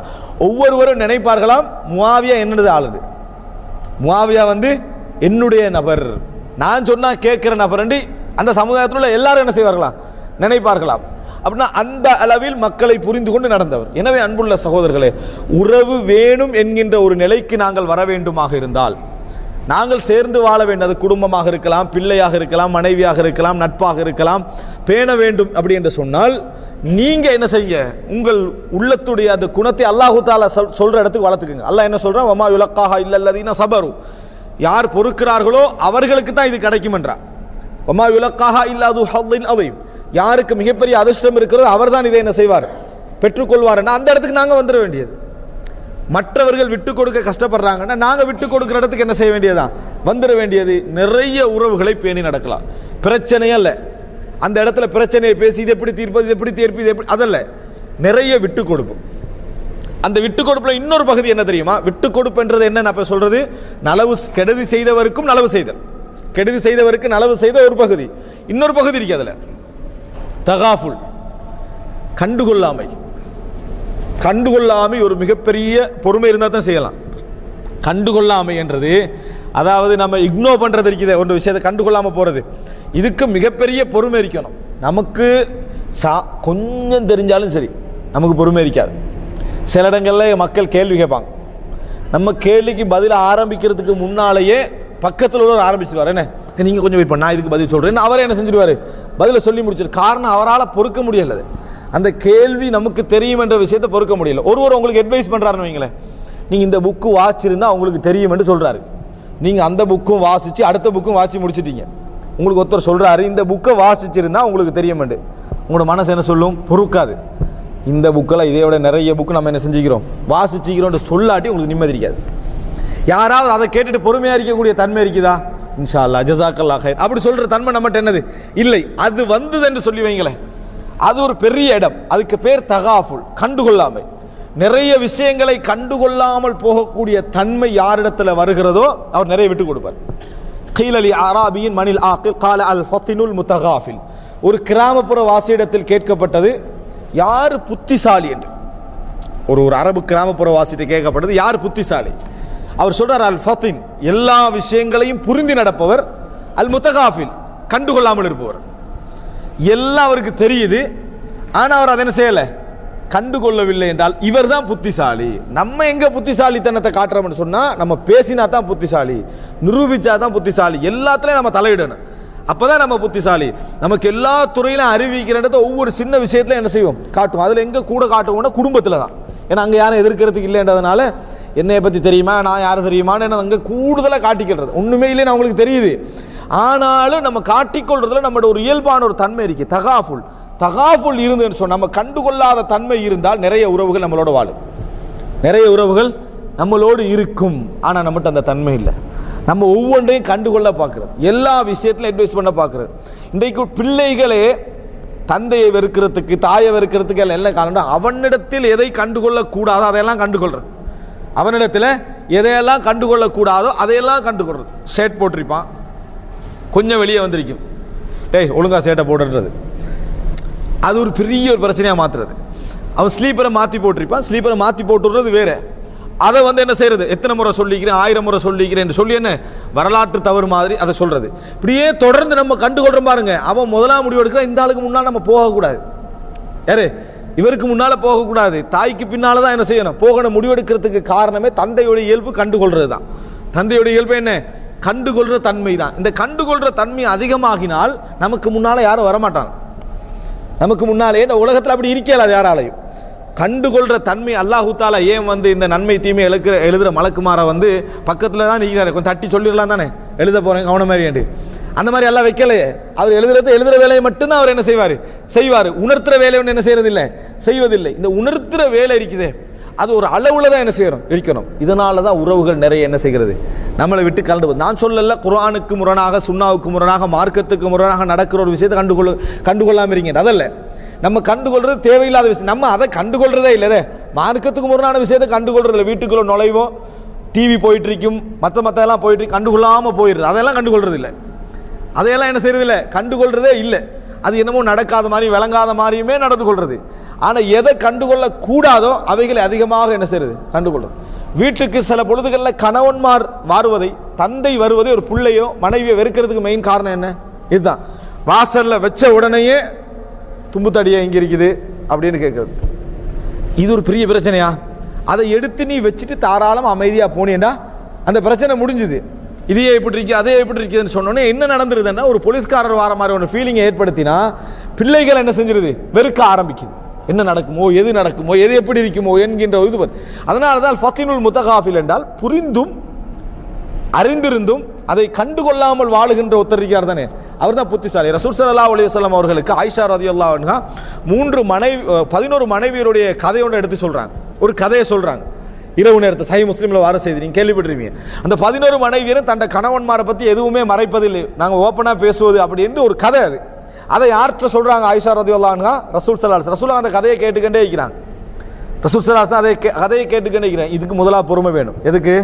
ஒவ்வொருவரும் நினைப்பார்களாம் முஆவியா என்னது ஆளுது, முஆவியா என்னுடைய நபர், நான் சொன்னா கேட்கிற நபர் என்று அந்த சமுதாயத்தில் உள்ள எல்லாரும் என்ன செய்வார்களாம், நினைப்பார்களாம். அப்படின்னா அந்த அளவில் மக்களை புரிந்து கொண்டு நடந்தவர். எனவே அன்புள்ள சகோதரர்களே, உறவு வேணும் என்கின்ற ஒரு நிலைக்கு நாங்கள் வர வேண்டுமாக இருந்தால் நாங்கள் சேர்ந்து வாழ வேண்டும். அது குடும்பமாக இருக்கலாம், பிள்ளையாக இருக்கலாம், மனைவியாக இருக்கலாம், நட்பாக இருக்கலாம், பேண வேண்டும் அப்படி என்று சொன்னால் நீங்க என்ன செய்ய, உங்கள் உள்ளத்துடைய அந்த குணத்தை அல்லாஹ் தஆலா சொல்ற இடத்துக்கு வளர்த்துக்குங்க. அல்லாஹ் என்ன சொல்றான், வமா யுலக்காஹா இல்லல்லதீன சபரு, யார் பொறுக்கிறார்களோ அவர்களுக்கு தான் இது கிடைக்கும் என்றார். வமா யுலக்காஹா இல்லா து ஹவ்லின் அதீம், யாருக்கு மிகப்பெரிய அதிர்ஷ்டம் இருக்கிறதோ அவர்தான் இதை என்ன செய்வார், பெற்றுக்கொள்வார். அந்த இடத்துக்கு நாங்கள் வந்துட வேண்டியது. மற்றவர்கள் விட்டு கொடுக்க கஷ்டப்படுறாங்கன்னா நாங்கள் விட்டு கொடுக்குற இடத்துக்கு என்ன செய்ய வேண்டியதான், வந்துட வேண்டியது. நிறைய உறவுகளை பேணி நடக்கலாம். பிரச்சனையே இல்லை, அந்த இடத்துல பிரச்சனையை பேசி இது எப்படி தீர்ப்பது, இது எப்படி தீர்ப்பது, எப்படி அதல்ல, நிறைய விட்டு கொடுப்போம். அந்த விட்டு கொடுப்புல இன்னொரு பகுதி என்ன தெரியுமா, விட்டு கொடுப்புன்றது என்ன நான் சொல்றது, நலவு கெடுதி செய்தவருக்கும் நலவு செய்தல், கெடுதி செய்தவருக்கு நலவு செய்த ஒரு பகுதி. இன்னொரு பகுதி இருக்கு அதுல தகாஃபுல், கண்டுகொள்ளாமை. கண்டுகொள்ளாமை ஒரு மிகப்பெரிய பொறுமை இருந்தால் தான் செய்யலாம். கண்டுகொள்ளாமை என்றது, அதாவது நம்ம இக்னோர் பண்றது இருக்குது, ஒரு விஷயத்தை கண்டுகொள்ளாமல் போறது, இதுக்கு மிகப்பெரிய பொறுமை இருக்கணும். நமக்கு கொஞ்சம் தெரிஞ்சாலும் சரி நமக்கு பொறுமை இருக்காது. சில இடங்களில் மக்கள் கேள்வி கேட்பாங்க, நம்ம கேள்விக்கு பதில் ஆரம்பிக்கிறதுக்கு முன்னாலேயே பக்கத்தில் உள்ளவர் ஆரம்பிச்சிருவார். என்ன நீங்கள் கொஞ்சம் வெயிட் பண்ண, நான் இதுக்கு பதில் சொல்கிறேன், அவரே என்ன செஞ்சிருவார், பதிலை சொல்லி முடிச்சிரு. காரணம் அவரால் பொறுக்க முடியல, அந்த கேள்வி நமக்கு தெரியும் என்ற விஷயத்தை பொறுக்க முடியல. ஒருவர் உங்களுக்கு அட்வைஸ் பண்ணுறாருன்னு வைங்களேன், நீங்கள் இந்த புக்கு வாசிச்சிருந்தா உங்களுக்கு தெரியும் என்று சொல்கிறாரு. நீங்கள் அந்த புக்கும் வாசித்து அடுத்த புக்கும் வாசித்து முடிச்சிட்டீங்க. உங்களுக்கு ஒருத்தர் சொல்கிறாரு இந்த புக்கை வாசிச்சிருந்தா உங்களுக்கு தெரியுமெண்டு. உங்களோட மனசு என்ன சொல்லும், பொறுக்காது. இந்த புக்கெல்லாம் இதை விட நிறைய புக்கு நம்ம என்ன செஞ்சுக்கிறோம், வாசிச்சுக்கிறோம் சொல்லாட்டி உங்களுக்கு நிம்மதி இருக்காது. யாராவது அதை கேட்டுட்டு பொறுமையாக இருக்கக்கூடிய தன்மை இருக்குதா, இன்ஷா அல்லாஹ் ஜஸாக்கல்லாஹ் ஹைர் அப்படி சொல்கிற தன்மை நம்மகிட்ட என்னது இல்லை. அது வந்தது என்று சொல்லி வைங்களேன், அது ஒரு பெரிய இடம். அதுக்கு பேர் தகாஃபுல், கண்டுகொள்ளாமை. நிறைய விஷயங்களை கண்டுகொள்ளாமல் போகக்கூடிய தன்மை யாரிடத்தில் வருகிறதோ அவர் நிறைய விட்டு கொடுப்பார். கீலலி ஆராபியின் மணில் ஆக்கில் கால அல் ஃபத்தினுல் முத்தகாஃபில். ஒரு கிராமப்புற வாசியிடத்தில் கேட்கப்பட்டது யார் புத்திசாலி என்று. ஒரு அரபு கிராமப்புற வாசிட்டு கேட்கப்பட்டது யார் புத்திசாலி. அவர் சொல்றார் அல் ஃபத்தின், எல்லா விஷயங்களையும் புரிந்து நடப்பவர். அல் முத்தகாஃபில், கண்டுகொள்ளாமல் இருப்பவர். எல்லாம் அவருக்கு தெரியுது, ஆனால் அவர் அதை என்ன செய்யலை, கண்டுகொள்ளவில்லை என்றால் இவர் தான் புத்திசாலி. நம்ம எங்க புத்திசாலித்தனத்தை காட்டுறோம்னு சொன்னா நம்ம பேசினா தான் புத்திசாலி, நிரூபிச்சா தான் புத்திசாலி. எல்லாத்துலயும் நம்ம தலையிடணும், அப்பதான் நம்ம புத்திசாலி. நமக்கு எல்லா துறையிலும் அறிவிக்கிறத ஒவ்வொரு சின்ன விஷயத்துல என்ன செய்வோம், காட்டுவோம். அதுல எங்க கூட காட்டுவோம்னா குடும்பத்துல தான். ஏன்னா அங்க யாரும் எதிர்க்கிறதுக்கு இல்லைன்றதுனால என்னைய பத்தி தெரியுமா, நான் யாரும் தெரியுமான்னு அங்க கூடுதலாக காட்டிக்கிறது. ஒண்ணுமே இல்லைன்னு அவங்களுக்கு தெரியுது, ஆனாலும் நம்ம காட்டிக்கொள்றதுல நம்மளோட ஒரு இயல்பான ஒரு தன்மை இருக்கு. தகாஃபுல் இருந்துன்னு சொன்ன, நம்ம கண்டுகொள்ளாத தன்மை இருந்தால் நிறைய உறவுகள் நம்மளோட வாழும், நிறைய உறவுகள் நம்மளோடு இருக்கும். ஆனால் நம்மகிட்ட அந்த தன்மை இல்லை. நம்ம ஒவ்வொன்றையும் கண்டுகொள்ள பார்க்குறது, எல்லா விஷயத்திலும் அட்வைஸ் பண்ண பார்க்குறது. இன்றைக்கு பிள்ளைகளே தந்தையை வெறுக்கிறதுக்கு, தாயை வெறுக்கிறதுக்கு எல்லாம் என்ன காரணம், அவனிடத்தில் எதை கண்டுகொள்ளக்கூடாதோ அதையெல்லாம் கண்டுகொள்றது. அவனிடத்தில் எதையெல்லாம் கண்டுகொள்ளக்கூடாதோ அதையெல்லாம் கண்டுகொள்றது. ஷர்ட் போட்டிருப்பான், கொஞ்சம் வெளியே வந்திருக்கும், டேய் ஒழுங்கா ஷர்ட்டை போடுறது. அது ஒரு பெரிய ஒரு பிரச்சனையாக மாற்றுறது. அவன் ஸ்லீப்பரை மாற்றி போட்டிருப்பான், ஸ்லீப்பரை மாற்றி போட்டுறது வேறு. அதை என்ன செய்யறது, எத்தனை முறை சொல்லிக்கிறேன், 1000 முறை சொல்லிக்கிறேன் சொல்லி என்ன வரலாற்று தவறு மாதிரி அதை சொல்றது. இப்படியே தொடர்ந்து நம்ம கண்டுகொள்றோம் பாருங்க. அவன் முதலாம் முடிவு எடுக்கிற, இந்த ஆளுக்கு முன்னால் நம்ம போகக்கூடாது, யாரு இவருக்கு முன்னால் போகக்கூடாது, தாய்க்கு பின்னால் தான் என்ன செய்யணும், போகணும். முடிவெடுக்கிறதுக்கு காரணமே தந்தையுடைய இயல்பு கண்டுகொள்றது தான். தந்தையுடைய இயல்பு என்ன, கண்டுகொள்ற தன்மை தான். இந்த கண்டுகொள்ற தன்மை அதிகமாகினால் நமக்கு முன்னால் யாரும் வரமாட்டாங்க. நமக்கு முன்னாலே இந்த உலகத்தில் அப்படி இருக்கல, அது யாராலையும். கண்டுகொள்ற தன்மை அல்லாஹு தாலா ஏன் இந்த நன்மை தீமை எழுதுகிற மலக்குமாரை பக்கத்தில் தான் நீக்கிறாரு, கொஞ்சம் தட்டி சொல்லிடலாம் தானே, எழுத போகிறேன் கவனம் மாதிரி அந்த மாதிரி எல்லாம் வைக்கலையே. அவர் எழுதுகிற வேலையை மட்டும்தான் அவர் என்ன செய்வார். உணர்த்துற வேலை ஒன்று என்ன செய்யறதில்லை, செய்வதில்லை. இந்த உணர்த்துற வேலை இருக்குதே, அது ஒரு அளவில் தான் என்ன செய்யணும், இருக்கணும். இதனால தான் உறவுகள் நிறைய என்ன செய்கிறது, நம்மளை விட்டு கலந்து போகுது. நான் சொல்லல குர்ஆனுக்கு முரணாக, சுன்னாவுக்கு முரணாக, மார்க்கத்துக்கு முரணாக நடக்கிற ஒரு விஷயத்தை கண்டுகொள்ளாமல் இருங்க, அதல்ல. நம்ம கண்டுகொள்றது தேவையில்லாத விஷயம், நம்ம அதை கண்டுகொள்றதே இல்லை. மார்க்கத்துக்கு முரணான விஷயத்தை கண்டுகொள்றது இல்லை. வீட்டுக்குள்ள நுழைவோம், டிவி போயிட்டு இருக்கும், மற்ற எல்லாம் போயிட்டு கண்டுகொள்ளாமல் போயிடுது, அதெல்லாம் கண்டுகொள்றது இல்லை. அதையெல்லாம் என்ன செய்யறது இல்லை, கண்டுகொள்றதே இல்லை. அது என்னமோ நடக்காத மாதிரி, விளங்காத மாதிரியுமே நடந்து கொள்றது. ஆனால் எதை கண்டுகொள்ள கூடாதோ அவைகளை அதிகமாக என்ன செய்யறது, கண்டுகொள்றது. வீட்டுக்கு சில பொழுதுகளில் கணவன்மார் வருவதை, தந்தை வருவதை ஒரு பிள்ளையோ மனைவியோ வெறுக்கிறதுக்கு மெயின் காரணம் என்ன, இதுதான். வாசல்ல வச்ச உடனேயே தும்பு தடியா இங்கே இருக்குது அப்படின்னு கேட்கறது. இது ஒரு பெரிய பிரச்சனையா? அதை எடுத்து நீ வச்சுட்டு தாராளம் அமைதியாக போனீன்னா அந்த பிரச்சனை முடிஞ்சுது. இதையே எப்படி இருக்கு, அதே எப்படி இருக்குதுன்னு சொன்னோன்னே என்ன நடந்துருதுன்னா, ஒரு போலீஸ்காரர் வர மாதிரி ஒரு ஃபீலிங்கை ஏற்படுத்தினா பிள்ளைகள் என்ன செஞ்சிருது, வெறுக்க ஆரம்பிக்குது. என்ன நடக்குமோ, எது நடக்குமோ, எது எப்படி இருக்குமோ என்கின்ற இது. அதனால தான் ஃபத்தினுல் முத்தகாஃபில் என்றால் புரிந்தும் அறிந்திருந்தும் அதை கண்டுகொள்ளாமல் வாழுகின்ற ஒருத்தர் இருக்கார் தானே, அவர் தான் புத்திசாலி. ரசூல் ஸல்லல்லாஹு அலைஹி வஸல்லம் அவர்களுக்கு ஆயிஷா ரலியல்லாஹு அன்ஹா 11 மனைவியருடைய கதையோடு எடுத்து சொல்றாங்க. ஒரு கதையை சொல்றாங்க இரவு நேரத்தை. சஹீஹ் முஸ்லிம்ல வார செய்தி நீங்க கேள்விப்பட்டிருப்பீங்க. அந்த 11 மனைவியரும் தன்னை கணவன்மாரை பற்றி எதுவுமே மறைப்பதில்லை, நாங்கள் ஓப்பனாக பேசுவது அப்படின்னு ஒரு கதை. அதை யார்கிட்ட சொல்றாங்க, ஆயிஷா ரலியல்லாஹு அன்ஹா ரசூல் ஸல்லல்லாஹு அலைஹி வஸல்லம் அந்த கதையை கேட்டுக்கொண்டே இருக்கிறாங்க. ரசூல் ஸல்லல்லாஹு அலைஹி வஸல்லம் கதையை கேட்டுக்கொண்டே இருக்கிறேன். இதுக்கு முதலாக பொறுமை வேணும். எதுக்கு,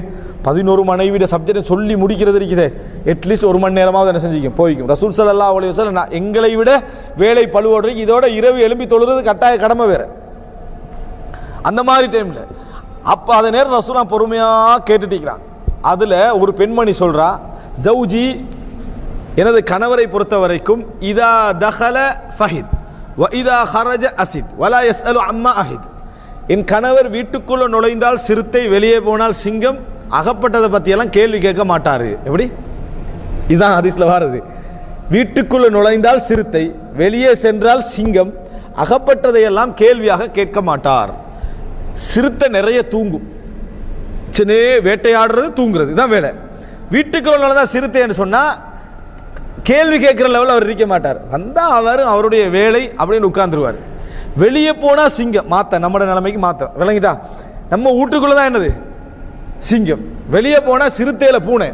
11 மனைவியோட சப்ஜெக்டை சொல்லி முடிக்கிறது இருக்குது, அட்லீஸ்ட் 1 மணி நேரமாவது என்ன செஞ்சுக்கும் போய்க்கும். ரசூல் ஸல்லல்லாஹு அலைஹி வஸல்லம் எங்களை விட வேலை பழுவோடுறீங்க, இதோட இரவு எழும்பி தொழுறது கட்டாய கடமை வேற. அந்த மாதிரி டைம்ல அப்போ அதை நேரம் ரசூலா பொறுமையாக கேட்டுட்டிருக்கிறான். அதில் ஒரு பெண்மணி சொல்கிறா, ஜவுஜி எனது கணவரை பொறுத்த வரைக்கும் இதா தஹல ஃபஹித் வ இதா ஹரஜ அசித் வலா யஸ்அலு அம்மா அஹித். என் கணவர் வீட்டுக்குள்ள நுழைந்தால் சிறுத்தை, வெளியே போனால் சிங்கம், அகப்பட்டதை பற்றியெல்லாம் கேள்வி கேட்க மாட்டார். எப்படி? இதுதான் ஹதீஸ்ல வாருது. வீட்டுக்குள்ள நுழைந்தால் சிறுத்தை, வெளியே சென்றால் சிங்கம், அகப்பட்டதையெல்லாம் கேள்வியாக கேட்க மாட்டார். சிறுத்தை நிறைய தூங்கும், சின்ன வேட்டையாடுறது தூங்குறது இதான் வேலை. வீட்டுக்குள்ள நுழைந்தால் சிறுத்தைன்னு சொன்னால் கேள்வி கேட்குற லெவலில் அவர் இருக்க மாட்டார். வந்தால் அவர் அவருடைய வேலை அப்படின்னு உட்கார்ந்துருவார். வெளியே போனால் சிங்கம், மாற்ற நம்மளோட நிலைமைக்கு மாற்ற விளங்கிட்டா. நம்ம வீட்டுக்குள்ளே தான் என்னது சிங்கம், வெளியே போனால் சிறுத்தையில் பூனை.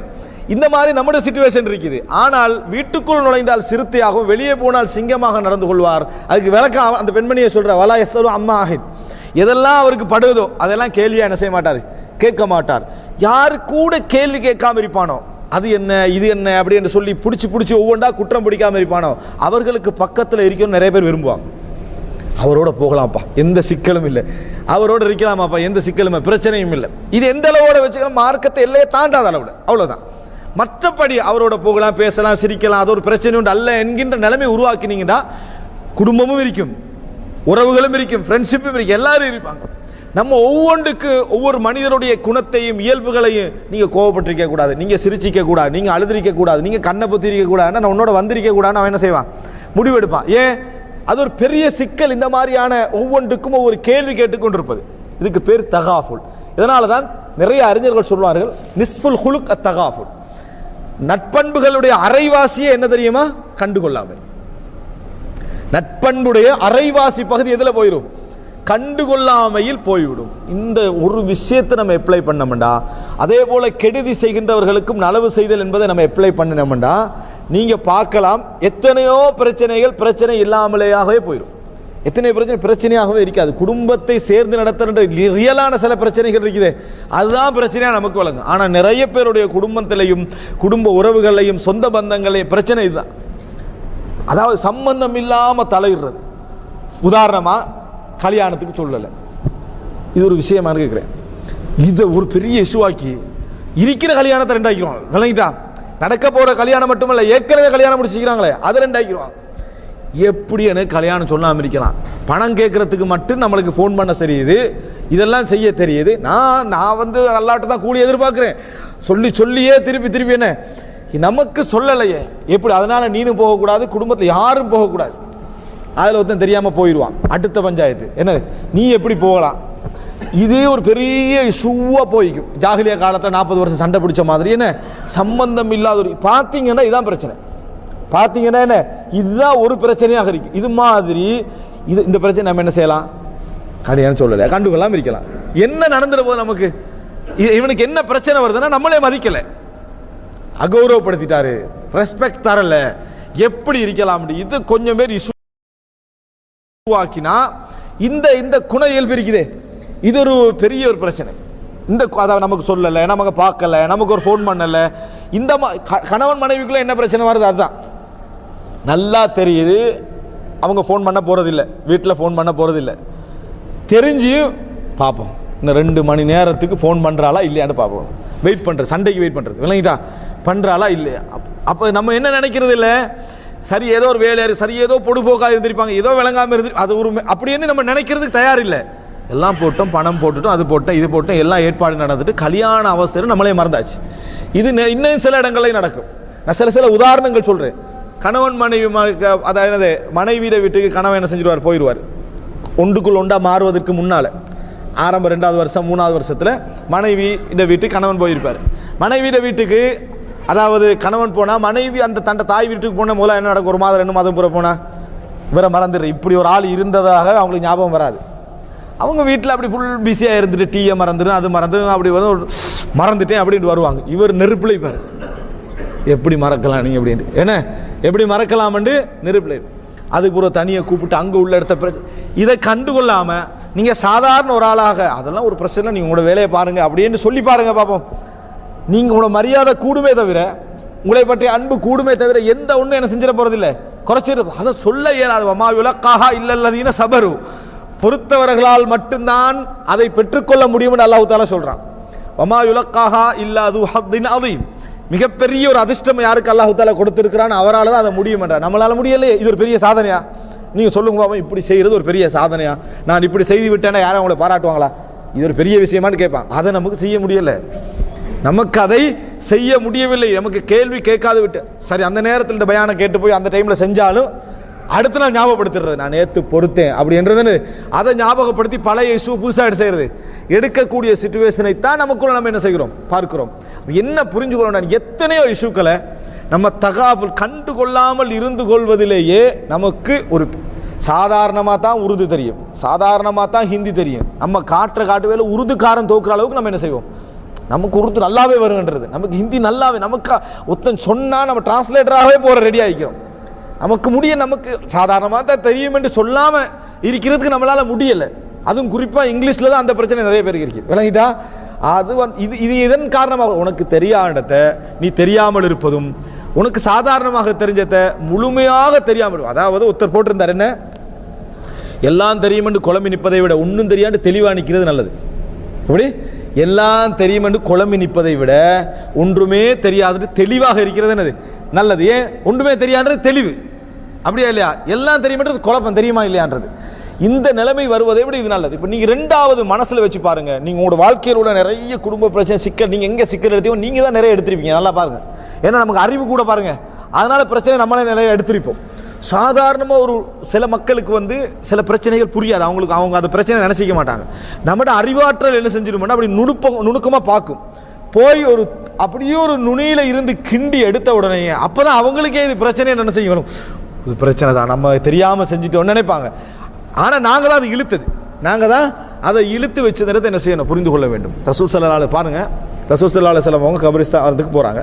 இந்த மாதிரி நம்முடைய சிச்சுவேஷன் இருக்குது. ஆனால் வீட்டுக்குள் நுழைந்தால் சிறுத்தையாகவும் வெளியே போனால் சிங்கமாக நடந்து கொள்வார். அதுக்கு விளக்கம் அந்த பெண்மணியை சொல்கிறார், வலா எஸ்ஸலு அம்மா ஆஹித், எதெல்லாம் அவருக்கு படுவதோ அதெல்லாம் கேள்வியாக என்ன செய்ய மாட்டார், கேட்க மாட்டார். யாரு கூட கேள்வி கேட்காம இருப்பானோ, அது என்ன இது என்ன அப்படி என்று சொல்லி பிடிச்சி ஒவ்வொன்றா குற்றம் பிடிக்காம இருப்பானோ, அவர்களுக்கு பக்கத்தில் இருக்கணும் நிறைய பேர் விரும்புவாங்க. அவரோட போகலாம்ப்பா, எந்த சிக்கலும் இல்லை, அவரோட இருக்கலாமாப்பா, எந்த சிக்கலும் பிரச்சனையும் இல்லை. இது எந்த அளவோட வச்சுக்கலாம், மார்க்கத்தை எல்லையே தாண்டாத அளவில், அவ்வளோதான். மற்றபடி அவரோட போகலாம், பேசலாம், சிரிக்கலாம், அது ஒரு பிரச்சனை உண்டு அல்ல என்கின்ற நிலைமை உருவாக்கினீங்கன்னா குடும்பமும் இருக்கும், உறவுகளும் இருக்கும், ஃப்ரெண்ட்ஷிப்பும் இருக்கும், எல்லாரும் இருப்பாங்க. நம்ம ஒவ்வொன்றுக்கு ஒவ்வொரு மனிதனுடைய குணத்தையும் இயல்புகளையும் நீங்கள் கோவப்பட்டிருக்க கூடாது, நீங்கள் சிரிச்சிக்க கூடாது, நீங்கள் அழுதிருக்க கூடாது, நீங்கள் கண்ணை பொத்திருக்க கூடாது, நான் உன்னோட வந்திருக்க கூடாதுன்னு அவன் என்ன செய்வான், முடிவெடுப்பான். ஏன்? அது ஒரு பெரிய சிக்கல். இந்த மாதிரியான ஒவ்வொன்றுக்கும் ஒவ்வொரு கேள்வி கேட்டுக்கொண்டிருப்பது, இதுக்கு பேர் தகாஃபுல். இதனால தான் நிறைய அறிஞர்கள் சொல்வார்கள், நிஸ்ஃபுல் ஹுலுக் அத் தகாஃபுல், நட்பண்புகளுடைய அரைவாசியே என்ன தெரியுமா, கண்டுகொள்ளாமல். நட்பண்புடைய அரைவாசி பகுதி எதில் போயிடும், கண்டுகொள்ளாமையில் போய்விடும். இந்த ஒரு விஷயத்தை நம்ம அப்ளை பண்ணோம்டா, அதே போல கெடுதி செய்கின்றவர்களுக்கும் நலவு செய்தல் என்பதை நம்ம அப்ளை பண்ணோம்டா, நீங்க பார்க்கலாம் எத்தனையோ பிரச்சனைகள் பிரச்சனை இல்லாமலேயாகவே போயிடும். எத்தனை பிரச்சனையாகவே இருக்காது. குடும்பத்தை சேர்ந்து நடத்துகின்ற ரியலான சில பிரச்சனைகள் இருக்குது, அதுதான் பிரச்சனையா நமக்கு வழங்கும். ஆனால் நிறைய பேருடைய குடும்பத்திலையும் குடும்ப உறவுகளையும் சொந்த பந்தங்களையும் பிரச்சனை இதுதான். அதாவது சம்பந்தம் இல்லாமல் தலையிடுறது. உதாரணமாக கல்யாணத்துக்கு சொல்லலை, இது ஒரு விஷயமா இருக்கிறேன், இதை ஒரு பெரிய இஷ்யூவாக்கி இருக்கிற கல்யாணத்தை ரெண்டாக்கிடுவாங்க. விளங்கிட்டா? நடக்க போகிற கல்யாணம் மட்டுமல்ல, ஏற்கனவே கல்யாணம் முடிச்சுக்கிறாங்களே அதை ரெண்டாக்கிடுவாங்க. எப்படி எனக்கு கல்யாணம் சொல்லாமல் இருக்கலாம், பணம் கேட்கறதுக்கு மட்டும் நம்மளுக்கு ஃபோன் பண்ண தெரியுது, இதெல்லாம் செய்ய தெரியுது. நான் வந்து அல்லாட்ட தான் கூலி எதிர்பார்க்குறேன், சொல்லியே திருப்பி என்ன நமக்கு சொல்லலையே எப்படி, அதனால நீனும் போகக்கூடாது, குடும்பத்தில் யாரும் போகக்கூடாது. அதில் ஒருத்தன் தெரியாமல் போயிடுவான். அடுத்த பஞ்சாயத்து என்னது, நீ எப்படி போகலாம், இதே ஒரு பெரிய இஷ்யூவாக போய்க்கும். ஜாகிலியா காலத்தில் 40 வருஷம் சண்டை பிடிச்ச மாதிரி என்ன சம்பந்தம் இல்லாத ஒரு பார்த்தீங்கன்னா இதான் பிரச்சனை. பார்த்தீங்கன்னா என்ன இதுதான் ஒரு பிரச்சனையாக இருக்கு. இது மாதிரி இந்த பிரச்சனை நம்ம என்ன செய்யலாம், கல்யாணம் சொல்லலை, கண்டுகொள்ளாமல் இருக்கலாம். என்ன நடந்துட போது நமக்கு, இவனுக்கு என்ன பிரச்சனை வருதுன்னா நம்மளே மதிக்கலை, அகௌரவப்படுத்திட்டாரு, ரெஸ்பெக்ட் தரல, எப்படி இருக்கலாம். இது கொஞ்சம் பேர் இஷ்யூ ஆக்கினா இந்த குண இயல்பு இருக்குதே, இது ஒரு பெரிய ஒரு பிரச்சனை. இந்த அதை நமக்கு சொல்லலை, நமக்கு பார்க்கல, நமக்கு ஒரு ஃபோன் பண்ணலை, இந்த கணவன் மனைவிக்குள்ள என்ன பிரச்சனை வருது அதுதான் நல்லா தெரியுது. அவங்க ஃபோன் பண்ண போகிறதில்லை, வீட்டில் ஃபோன் பண்ண போகிறதில்லை, தெரிஞ்சியும் பார்ப்போம் இன்னும் 2 மணி நேரத்துக்கு ஃபோன் பண்ணுறாளா இல்லையான்னு பார்ப்போம். வெயிட் பண்ணுறது, சண்டைக்கு வெயிட் பண்ணுறது, விளங்கிட்டா, பண்ணுறாளா இல்லையா. அப்போ நம்ம என்ன நினைக்கிறது இல்லை, சரி ஏதோ ஒரு வேலையாரு, சரி ஏதோ பொடுபோக்காக இருந்திருப்பாங்க, ஏதோ விளங்காமல் இருந்து அது ஒரு அப்படின்னு நம்ம நினைக்கிறதுக்கு தயார் இல்லை. எல்லாம் போட்டோம், பணம் போட்டுட்டோம், அது போட்டோம், இது போட்டோம், எல்லாம் ஏற்பாடு நடந்துட்டு கல்யாண அவசரம் நம்மளே மறந்தாச்சு. இது இன்னும் சில இடங்கள்லையும் நடக்கும். நான் சில உதாரணங்கள் சொல்கிறேன். கணவன் மனைவி, அதாவது மனைவியிட வீட்டுக்கு கணவன் என்ன செஞ்சிருவார், போயிடுவார். ஒன்றுக்குள் ஒன்றா மாறுவதற்கு முன்னால் ஆரம்ப 2வது வருஷம் 3வது வருஷத்தில் மனைவி இந்த வீட்டுக்கு கணவன் போயிருப்பார். மனைவியிட வீட்டுக்கு அதாவது கணவன் போனால் மனைவி அந்த தண்டை தாய் வீட்டுக்கு போன முதல்ல என்ன நடக்கும், 1 மாதம் 2 மாதம் பூரா போனால் இவரை மறந்துடுற, இப்படி ஒரு ஆள் இருந்ததாக அவங்களுக்கு ஞாபகம் வராது. அவங்க வீட்டில் அப்படி ஃபுல் பிஸியாக இருந்துட்டு டீயை மறந்துடும், அது மறந்துடும், அப்படி வந்து மறந்துட்டேன் அப்படின்ட்டு வருவாங்க. இவர் நெருப்பிழைப்பார், எப்படி மறக்கலாம் நீங்கள் அப்படின்ட்டு, என்ன எப்படி மறக்கலாம்ட்டு நெருப்பிழை. அதுக்கு ஒரு தனியை கூப்பிட்டு அங்கே உள்ள இடத்த பிரச்சனை, இதை கண்டுகொள்ளாமல் நீங்கள் சாதாரண ஒரு ஆளாக அதெல்லாம் ஒரு பிரச்சனை, நீங்கள் உங்களோட வேலையை பாருங்கள் அப்படின்னு சொல்லி பாருங்கள் பார்ப்போம். நீங்கள் உங்களோட மரியாதை கூடுமே தவிர, உங்களை பற்றிய அன்பு கூடுமே தவிர எந்த ஒன்றும் என்ன செஞ்சிட போகிறதில்லை, குறைச்சிருப்போம். அதை சொல்ல இயலாது. வமா யுலக்காஹா இல்லல்லதீன சபரு, பொறுத்தவர்களால் மட்டும்தான் அதை பெற்றுக்கொள்ள முடியும்னு அல்லாஹ் தஆலா சொல்கிறான். வமா யுலக்காஹா இல்லா து ஹத்தின் அதீம், மிகப்பெரிய ஒரு அதிர்ஷ்டம் யாருக்கு அல்லாஹ் தஆலா கொடுத்திருக்கிறான், அவரால் தான் அதை முடியும் என்றார். நம்மளால முடியலையே, இது ஒரு பெரிய சாதனையா? நீங்கள் சொல்லுங்க அவன் இப்படி செய்கிறது ஒரு பெரிய சாதனையா, நான் இப்படி செய்து விட்டேன்னா யாரும் அவங்கள பாராட்டுவாங்களா, இது ஒரு பெரிய விஷயமானு கேட்பான். அதை நமக்கு செய்ய முடியலை, நமக்கு அதை செய்ய முடியவில்லை, நமக்கு கேள்வி கேட்காது விட்டு சரி அந்த நேரத்தில் இந்த பயானை கேட்டு போய் அந்த டைமில் செஞ்சாலும் அடுத்து நான் ஞாபகப்படுத்துறது நான் நேற்று பொறுத்தேன் அப்படின்றதுன்னு அதை ஞாபகப்படுத்தி பழைய இஷ்யூ புதுசாக செய்கிறது எடுக்கக்கூடிய சிச்சுவேஷனை தான் நமக்குள்ள நம்ம என்ன செய்கிறோம் பார்க்கிறோம். என்ன புரிஞ்சுக்கொள்ளணும், எத்தனையோ இஷ்யூக்களை நம்ம தகாஃபுல் கண்டுகொள்ளாமல் இருந்து கொள்வதிலேயே நமக்கு ஒரு சாதாரணமாக தான் உருது தெரியும், சாதாரணமாக தான் ஹிந்தி தெரியும், நம்ம காட்டுவேல உருதுக்காரன் தோக்குற அளவுக்கு நம்ம என்ன செய்வோம், நமக்கு உருது நல்லாவே வருகின்றது, நமக்கு ஹிந்தி நல்லாவே, நமக்கு ஒருத்தன் சொன்னால் நம்ம டிரான்ஸ்லேட்டராகவே போகிற ரெடி ஆகிக்கிறோம். நமக்கு நமக்கு சாதாரணமாக தான் தெரியும் என்று சொல்லாமல் இருக்கிறதுக்கு நம்மளால் முடியலை. அதுவும் குறிப்பாக இங்கிலீஷில் தான் அந்த பிரச்சனை நிறைய பேருக்கு இருக்குது, விளங்கிட்டா? அது இது இதன் காரணமாக உனக்கு தெரியாததை நீ தெரியாமல் இருப்பதும், உனக்கு சாதாரணமாக தெரிஞ்சதை முழுமையாக தெரியாமல், அதாவது ஒருத்தர் போட்டிருந்தார் என்ன, எல்லாம் தெரியும் என்று குழம்பி நிற்பதை விட ஒன்றும் தெரியாண்டு தெளிவாக நிற்கிறது நல்லது. எப்படி எல்லாம் தெரியும் என்று குழம்பி நிற்பதை விட ஒன்றுமே தெரியாதுன்னு தெளிவாக இருக்கிறது என்னது நல்லது. ஏன் ஒன்றுமே தெரியான்றது தெளிவு, அப்படியா இல்லையா? எல்லாம் தெரியுமன்றது குழப்பம், தெரியுமா இல்லையான்றது. இந்த நிலைமை வருவதை விட இது நல்லது. இப்போ நீங்கள் ரெண்டாவது மனசில் வச்சு பாருங்க, நீங்கள் உங்களோட வாழ்க்கையில் உள்ள நிறைய குடும்ப பிரச்சனை சிக்கல், நீங்கள் எங்கே சிக்கல் எடுத்தீங்க நீங்கள் தான் நிறைய எடுத்திருப்பீங்க, நல்லா பாருங்க. ஏன்னா நமக்கு அறிவு கூட பாருங்க, அதனால பிரச்சனை நம்மளே நிறைய எடுத்திருப்போம். சாதாரணமாக ஒரு சில மக்களுக்கு சில பிரச்சனைகள் புரியாது, அவங்க அந்த பிரச்சனை நினைச்சிக்க மாட்டாங்க. நம்மட அறிவாற்றல் என்ன செஞ்சிருமோன்னா அப்படி நுணுக்கமாக பார்க்கும், போய் அப்படியே ஒரு நுனியில இருந்து கிண்டி எடுத்த உடனே அப்பதான் அவங்களுக்கே இது பிரச்சனை என்ன செய்யணும், இது பிரச்சனை தான் நம்ம தெரியாமல் செஞ்சுட்டோம்னு நினைப்பாங்க. ஆனால் நாங்கள் தான் அதை இழுத்தது, நாங்கள் தான் அதை இழுத்து வச்சதுன்றதை என்ன செய்யணும், புரிந்து கொள்ள வேண்டும். ரசூல் ஸல்லல்லாஹு அலைஹி பாருங்க, ரசூல் ஸல்லல்லாஹு அலைஹி வஸல்லம் அவங்க கபரிஸ்தானுக்கு போகிறாங்க.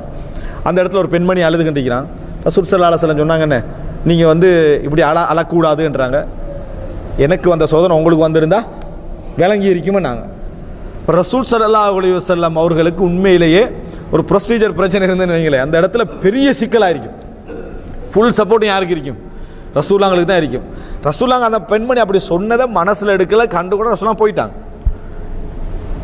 அந்த இடத்துல ஒரு பெண்மணி அழுது கண்டிக்கிறான். ரசூல் ஸல்லல்லாஹு அலைஹி வஸல்லம் சொன்னாங்க, என்ன நீங்கள் இப்படி அழக்கூடாதுன்றாங்க, எனக்கு வந்த சோதனை உங்களுக்கு வந்திருந்தா விளங்கி இருக்குமே. நாங்கள் இப்போ ரசூல் ஸல்லல்லாஹு அலைஹி வஸல்லம் அவர்களுக்கு உண்மையிலேயே ஒரு ப்ரொசீஜர் பிரச்சனை இருந்துன்னு வைங்களேன், அந்த இடத்துல பெரிய சிக்கலாக இருக்கும். ஃபுல் சப்போர்ட் யாருக்கு இருக்கும், ரசூலாங்களுக்கு தான் இருக்கும். ரசூலாங்க அந்த பெண்மணி அப்படி சொன்னதை மனசில் எடுக்கல, கண்டு கூட ரசூலா போயிட்டாங்க.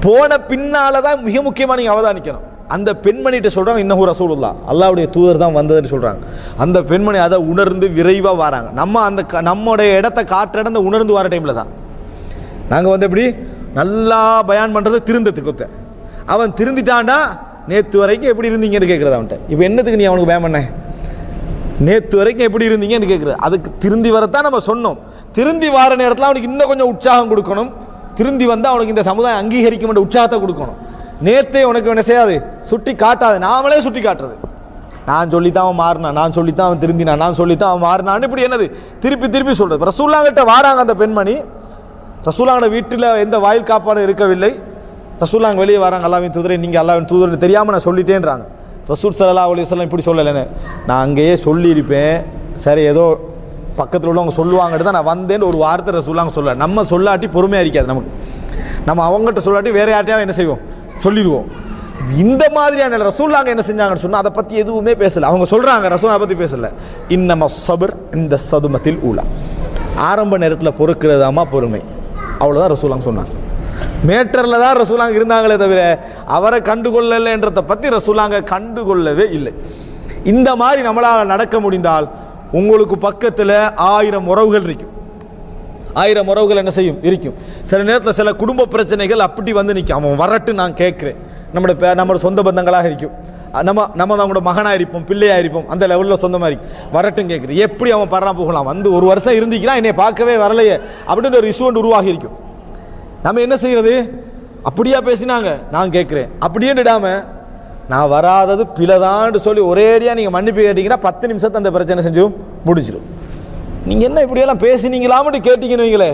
போன பின்னால தான் மிக முக்கியமாக நீங்கள் அவதானிக்கணும். அந்த பெண்மணிகிட்ட சொல்கிறாங்க, இன்னஹு ரசூலுல்லாஹ், அல்லாஹ்வுடைய தூதர் தான் வந்ததுன்னு சொல்கிறாங்க. அந்த பெண்மணி அதை உணர்ந்து விரைவாக வராங்க. நம்முடைய இடத்த காட்டுற இடம் உணர்ந்து வர டைமில் தான் நாங்கள் எப்படி நல்லா பயான் பண்ணுறது திருந்தத்துக்கு ஒத்த, அவன் திருந்திட்டான்டா நேற்று வரைக்கும் எப்படி இருந்தீங்கன்னு கேட்குறது அவன்கிட்ட. இப்போ என்னத்துக்கு நீ அவனுக்கு பயம் பண்ண, நேற்று வரைக்கும் எப்படி இருந்தீங்கன்னு கேட்குறது. அதுக்கு திருந்தி வரத்தான் நம்ம சொன்னோம். திருந்தி வார நேரத்தில் அவனுக்கு இன்னும் கொஞ்சம் உற்சாகம் கொடுக்கணும். திருந்தி வந்து அவனுக்கு இந்த சமுதாயம் அங்கீகரிக்கும் என்ற உற்சாகத்தை கொடுக்கணும். நேற்றே உனக்கு என்ன செய்யாது, சுட்டி காட்டாது, நாமளே சுட்டி காட்டுறது. நான் சொல்லித்தான் அவன் மாறினான், நான் சொல்லித்தான் அவன் திருந்தினான், நான் சொல்லித்தான் அவன் மாறினான்னு இப்படி என்னது திருப்பி திருப்பி சொல்கிறது. ரசூலுல்லாஹ்கிட்ட வாராங்க அந்த பெண்மணி. ரசூலுல்லாஹ் வீட்டில் எந்த வாயில் காப்பாடு இருக்கவில்லை. ரசூலுல்லாஹ் வெளியே வராங்க, அல்லாஹ்வின் தூதரை நீங்கள் அல்லாஹ்வின் தூதர்னு தெரியாமல் நான் சொல்லிட்டேன்றாங்க. ரசூல் ஸல்லல்லாஹு அலைஹி வஸல்லம் இப்படி சொல்லலைன்னு, நான் அங்கேயே சொல்லியிருப்பேன், சரி ஏதோ பக்கத்தில் உள்ளவங்க சொல்லுவாங்கட்டு தான் நான் வந்தேன்னு ஒரு வார்த்தை ரசூலுல்லாஹ் சொல்ல. நம்ம சொல்லாட்டி பொறுமையாக இருக்காது நமக்கு, நம்ம அவங்ககிட்ட சொல்லாட்டி வேற யார்ட்டையாவது என்ன செய்வோம், சொல்லிடுவோம். இந்த மாதிரியான ரசூலுல்லாஹ் என்ன செஞ்சாங்கன்னு சொன்னால் அதை பற்றி எதுவுமே பேசலை. அவங்க சொல்கிறாங்க, ரசூலுல்லாஹ் பற்றி பேசலை. இன்னம ஸப்ர் இந்த சதுமத்தில் ஊலா, ஆரம்ப நேரத்தில் பொறுக்கிறதாமா பொறுமை, அவ்வளோதான் ரசூலுல்லாஹ் சொன்னாங்க. மேட்டரில் தான் ரசூலுல்லாஹ் இருந்தாங்களே தவிர அவரை கண்டுகொள்ளலைன்றதை பற்றி ரசூலுல்லாஹ் கண்டுகொள்ளவே இல்லை. இந்த மாதிரி நம்மளால் நடக்க முடிந்தால் உங்களுக்கு பக்கத்தில் 1000 உறவுகள் இருக்கும், 1000 உறவுகள் என்ன செய்யும் இருக்கும். சில நேரத்தில் சில குடும்ப பிரச்சனைகள் அப்படி வந்து நிற்கும். அவன் வரட்டு நான் கேட்குறேன், நம்மளோட சொந்த பந்தங்களாக இருக்கும், நம்ம அவங்களோட மகனாக இருப்போம், பிள்ளையாக இருப்போம், அந்த லெவலில் சொந்தமாக இருக்கும். வரட்டும் கேட்குறேன், எப்படி அவன் படுறான் போகலாம், வந்து ஒரு வருஷம் இருந்திக்கிறான் என்னை பார்க்கவே வரலையே அப்படின்னு ஒரு இஷ்யூ ஒன்று உருவாகி இருக்கும். நம்ம என்ன செய்கிறது, அப்படியா பேசினாங்க நான் கேட்குறேன் அப்படியே விடாம நான் வராதது பிழைதான்னு சொல்லி ஒரேடியாக நீங்கள் மன்னிப்பு கேட்டிங்கன்னா 10 நிமிஷத்தை அந்த பிரச்சனை செஞ்சும் முடிஞ்சிடும். நீங்கள் என்ன இப்படியெல்லாம் பேசினீங்களாமட்டு கேட்டீங்கன்னு வைங்களே,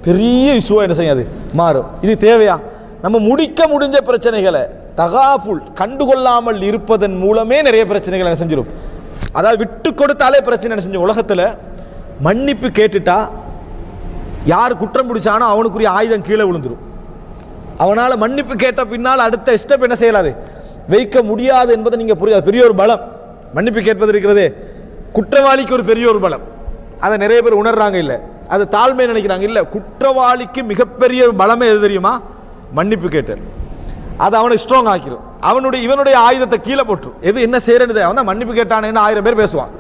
பெரிய இஷ்யூவாக என்ன செய்யாது மாறும். இது தேவையா? நம்ம முடிஞ்ச பிரச்சனைகளை தகாஃபுல் கண்டுகொள்ளாமல் இருப்பதன் மூலமே நிறைய பிரச்சனைகள் என்ன செஞ்சிடும். அதாவது விட்டு கொடுத்தாலே பிரச்சனை என்ன செஞ்சு. உலகத்தில் மன்னிப்பு கேட்டுட்டா யார் குற்றம் பிடிச்சானோ அவனுக்குரிய ஆயுதம் கீழே விழுந்துடும். அவனால் மன்னிப்பு கேட்ட பின்னால் அடுத்த ஸ்டெப் என்ன செய்யலாது, வைக்க முடியாது என்பதை நீங்கள் புரியாது. பெரிய ஒரு பலம் மன்னிப்பு கேட்பது இருக்கிறது, குற்றவாளிக்கு ஒரு பெரிய ஒரு பலம். அதை நிறைய பேர் உணர்றாங்க, இல்லை அது தாழ்மை நினைக்கிறாங்க. இல்லை, குற்றவாளிக்கு மிகப்பெரிய பலமே எது தெரியுமா, மன்னிப்பு கேட்டல். அது அவனை ஸ்ட்ராங் ஆக்கிடும். இவனுடைய ஆயுதத்தை கீழே போட்டுரும். எது என்ன செய்யறது, அவன் தான் மன்னிப்பு கேட்டானேன்னு 1000 பேர் பேசுவான்.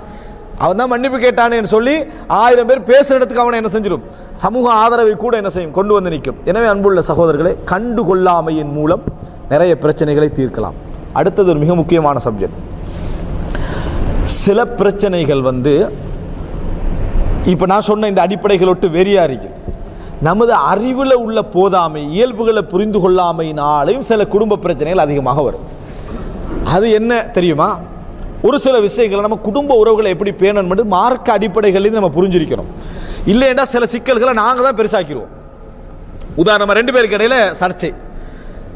அவன் தான் மன்னிப்பு கேட்டானேன்னு சொல்லி 1000 பேர் பேசுகிற இடத்துக்கு அவனை என்ன செஞ்சிடும், சமூக ஆதரவை கூட என்ன செய்யும், கொண்டு வந்து நிற்கும். எனவே அன்புள்ள சகோதரர்களே, கண்டுகொள்ளாமையின் மூலம் நிறைய பிரச்சனைகளை தீர்க்கலாம். அடுத்தது ஒரு மிக முக்கியமான சப்ஜெக்ட். சில பிரச்சனைகள் இப்போ நான் சொன்ன இந்த அடிப்படைகள் விட்டு வெறியா இருக்கு. நமது அறிவில் உள்ள போதாமை, இயல்புகளை புரிந்து கொள்ளாமையினாலையும் சில குடும்ப பிரச்சனைகள் அதிகமாக வரும். அது என்ன தெரியுமா? ஒரு சில விஷயங்களை நம்ம குடும்ப உறவுகளை எப்படி பேணணும் மார்க்க அடிப்படைகளில் நம்ம புரிஞ்சிருக்கிறோம். இல்லைன்னா சில சிக்கல்களை நாங்கள் தான் பெருசாக்கிடுவோம். உதாரணமாக 2 பேருக்கு இடையில சர்ச்சை,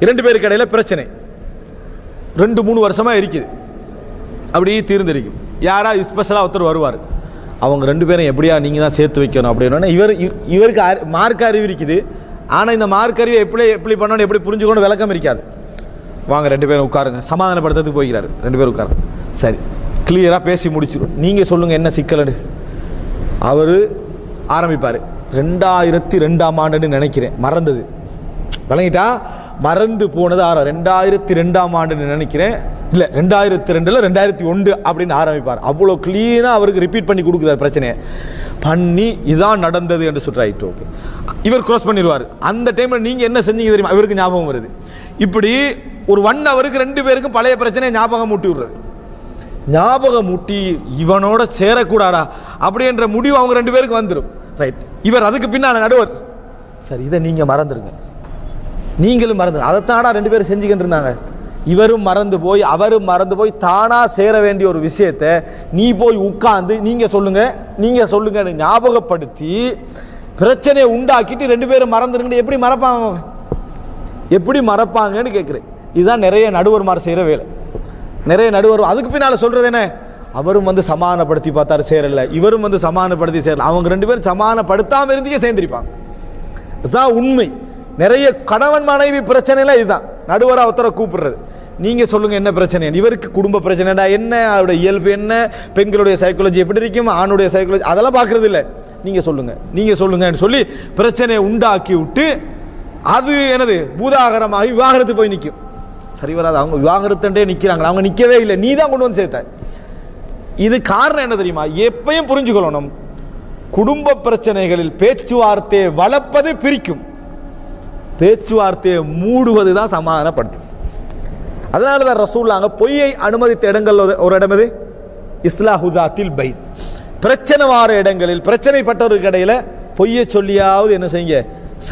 2 பேருக்கு இடையில பிரச்சனை 2-3 வருஷமாக இருக்குது, அப்படியே தீர்ந்திருக்கும். யாராவது ஸ்பெஷலாக ஒருத்தர் வருவார், அவங்க 2 பேரும் எப்படியா நீங்கள் தான் சேர்த்து வைக்கணும் அப்படின்னா இவருக்கு மார்க் அறிவு இருக்குது. ஆனால் இந்த மார்க் அறிவை எப்படி பண்ணணும், எப்படி புரிஞ்சுக்கணும் விளக்கம் இருக்காது. வாங்க 2 பேரும் உட்காருங்க, சமாதானப்படுத்துறதுக்கு போய்கிறாரு. 2 பேரும் உட்காருங்க, சரி கிளியராக பேசி முடிச்சிடும். நீங்கள் சொல்லுங்கள் என்ன சிக்கல். அவர் ஆரம்பிப்பார், 2002ஆம் ஆண்டுன்னு நினைக்கிறேன், மறந்தது விளங்கிட்டா, மறந்து போனது 2002ஆம் ஆண்டுன்னு நினைக்கிறேன், இல்லை 2002 2001 அப்படின்னு ஆரம்பிப்பார். அவ்வளோ கிளீனாக அவருக்கு ரிப்பீட் பண்ணி கொடுக்குறாரு பிரச்சனையை பண்ணி, இதான் நடந்தது என்று சொல்லிட்டு ஓகே இவர் க்ரோஸ் பண்ணிடுவார். அந்த டைமில் நீங்கள் என்ன செஞ்சீங்க தெரியுமா, இவருக்கு ஞாபகம் வருது. இப்படி ஒரு 1 ஹவருக்கு 2 பேருக்கும் பழைய பிரச்சனையை ஞாபகம் ஊட்டி விடுறது. ஞாபகம் ஊட்டி இவனோட சேரக்கூடாடா அப்படின்ற முடிவு அவங்க 2 பேருக்கு வந்துடும். ரைட், இவர் அதுக்கு பின்னால் நடுவர், சரி இதை நீங்கள் மறந்துடுங்க, நீங்களும் மறந்துடுங்க. அதைத்தாடா 2 பேரும் செஞ்சுக்கிட்டு இருந்தாங்க. இவரும் மறந்து போய் அவரும் மறந்து போய் தானாக சேர வேண்டிய ஒரு விஷயத்தை நீ போய் உட்கார்ந்து நீங்கள் சொல்லுங்க ஞாபகப்படுத்தி பிரச்சனையை உண்டாக்கிட்டு 2 பேரும் மறந்துடுங்க. எப்படி மறப்பாங்கன்னு கேட்குறேன். இதுதான் நிறைய நடுவர்மார் செய்கிற வேலை. நிறைய நடுவர் அதுக்கு பின்னால் சொல்கிறது என்ன, அவரும் சமாதானப்படுத்தி பார்த்தாரு சேரல, இவரும் சமாதானப்படுத்தி சேரல, அவங்க 2 பேரும் சமாதானப்படுத்தாமல் இருந்தே சேர்ந்திருப்பாங்க. இதுதான் உண்மை. நிறைய கணவன் மனைவி பிரச்சனைலாம் இதுதான், நடுவராக ஒருத்தரை கூப்பிடுறது. நீங்கள் சொல்லுங்கள் என்ன பிரச்சனை, இவருக்கு குடும்ப பிரச்சனைடா என்ன, அவருடைய இயல்பு என்ன, பெண்களுடைய சைக்காலஜி எப்படி இருக்கும், ஆணுடைய சைக்காலஜி அதெல்லாம் பார்க்குறது இல்லை. நீங்கள் சொல்லுங்கன்னு சொல்லி பிரச்சனையை உண்டாக்கி விட்டு அது என்னது பூதாகரமாகி விவாகரத்து போய் நிற்கும். சரி வராது, அவங்க விவாகரத்துன்றே நிற்கிறாங்க, அவங்க நிற்கவே இல்லை, நீ தான் கொண்டு வந்து சேர்த்த. இது காரணம் என்ன தெரியுமா, எப்பயும் புரிஞ்சுக்கொள்ளணும், குடும்ப பிரச்சனைகளில் பேச்சுவார்த்தையை வளர்ப்பது பிரிக்கும், பேச்சுவார்த்தையை மூடுவது தான் சமாதானப்படுத்தும். அதனால தான் ரசூலுல்லாஹ் பொய்யை அனுமதித்த இடங்கள் ஒரு இடம் எது, இஸ்லாஹுதாத்தில் பைன், பிரச்சனை வார இடங்களில் பிரச்சனைப்பட்டவருக்கு இடையில பொய்யை சொல்லியாவது என்ன செய்யுங்க,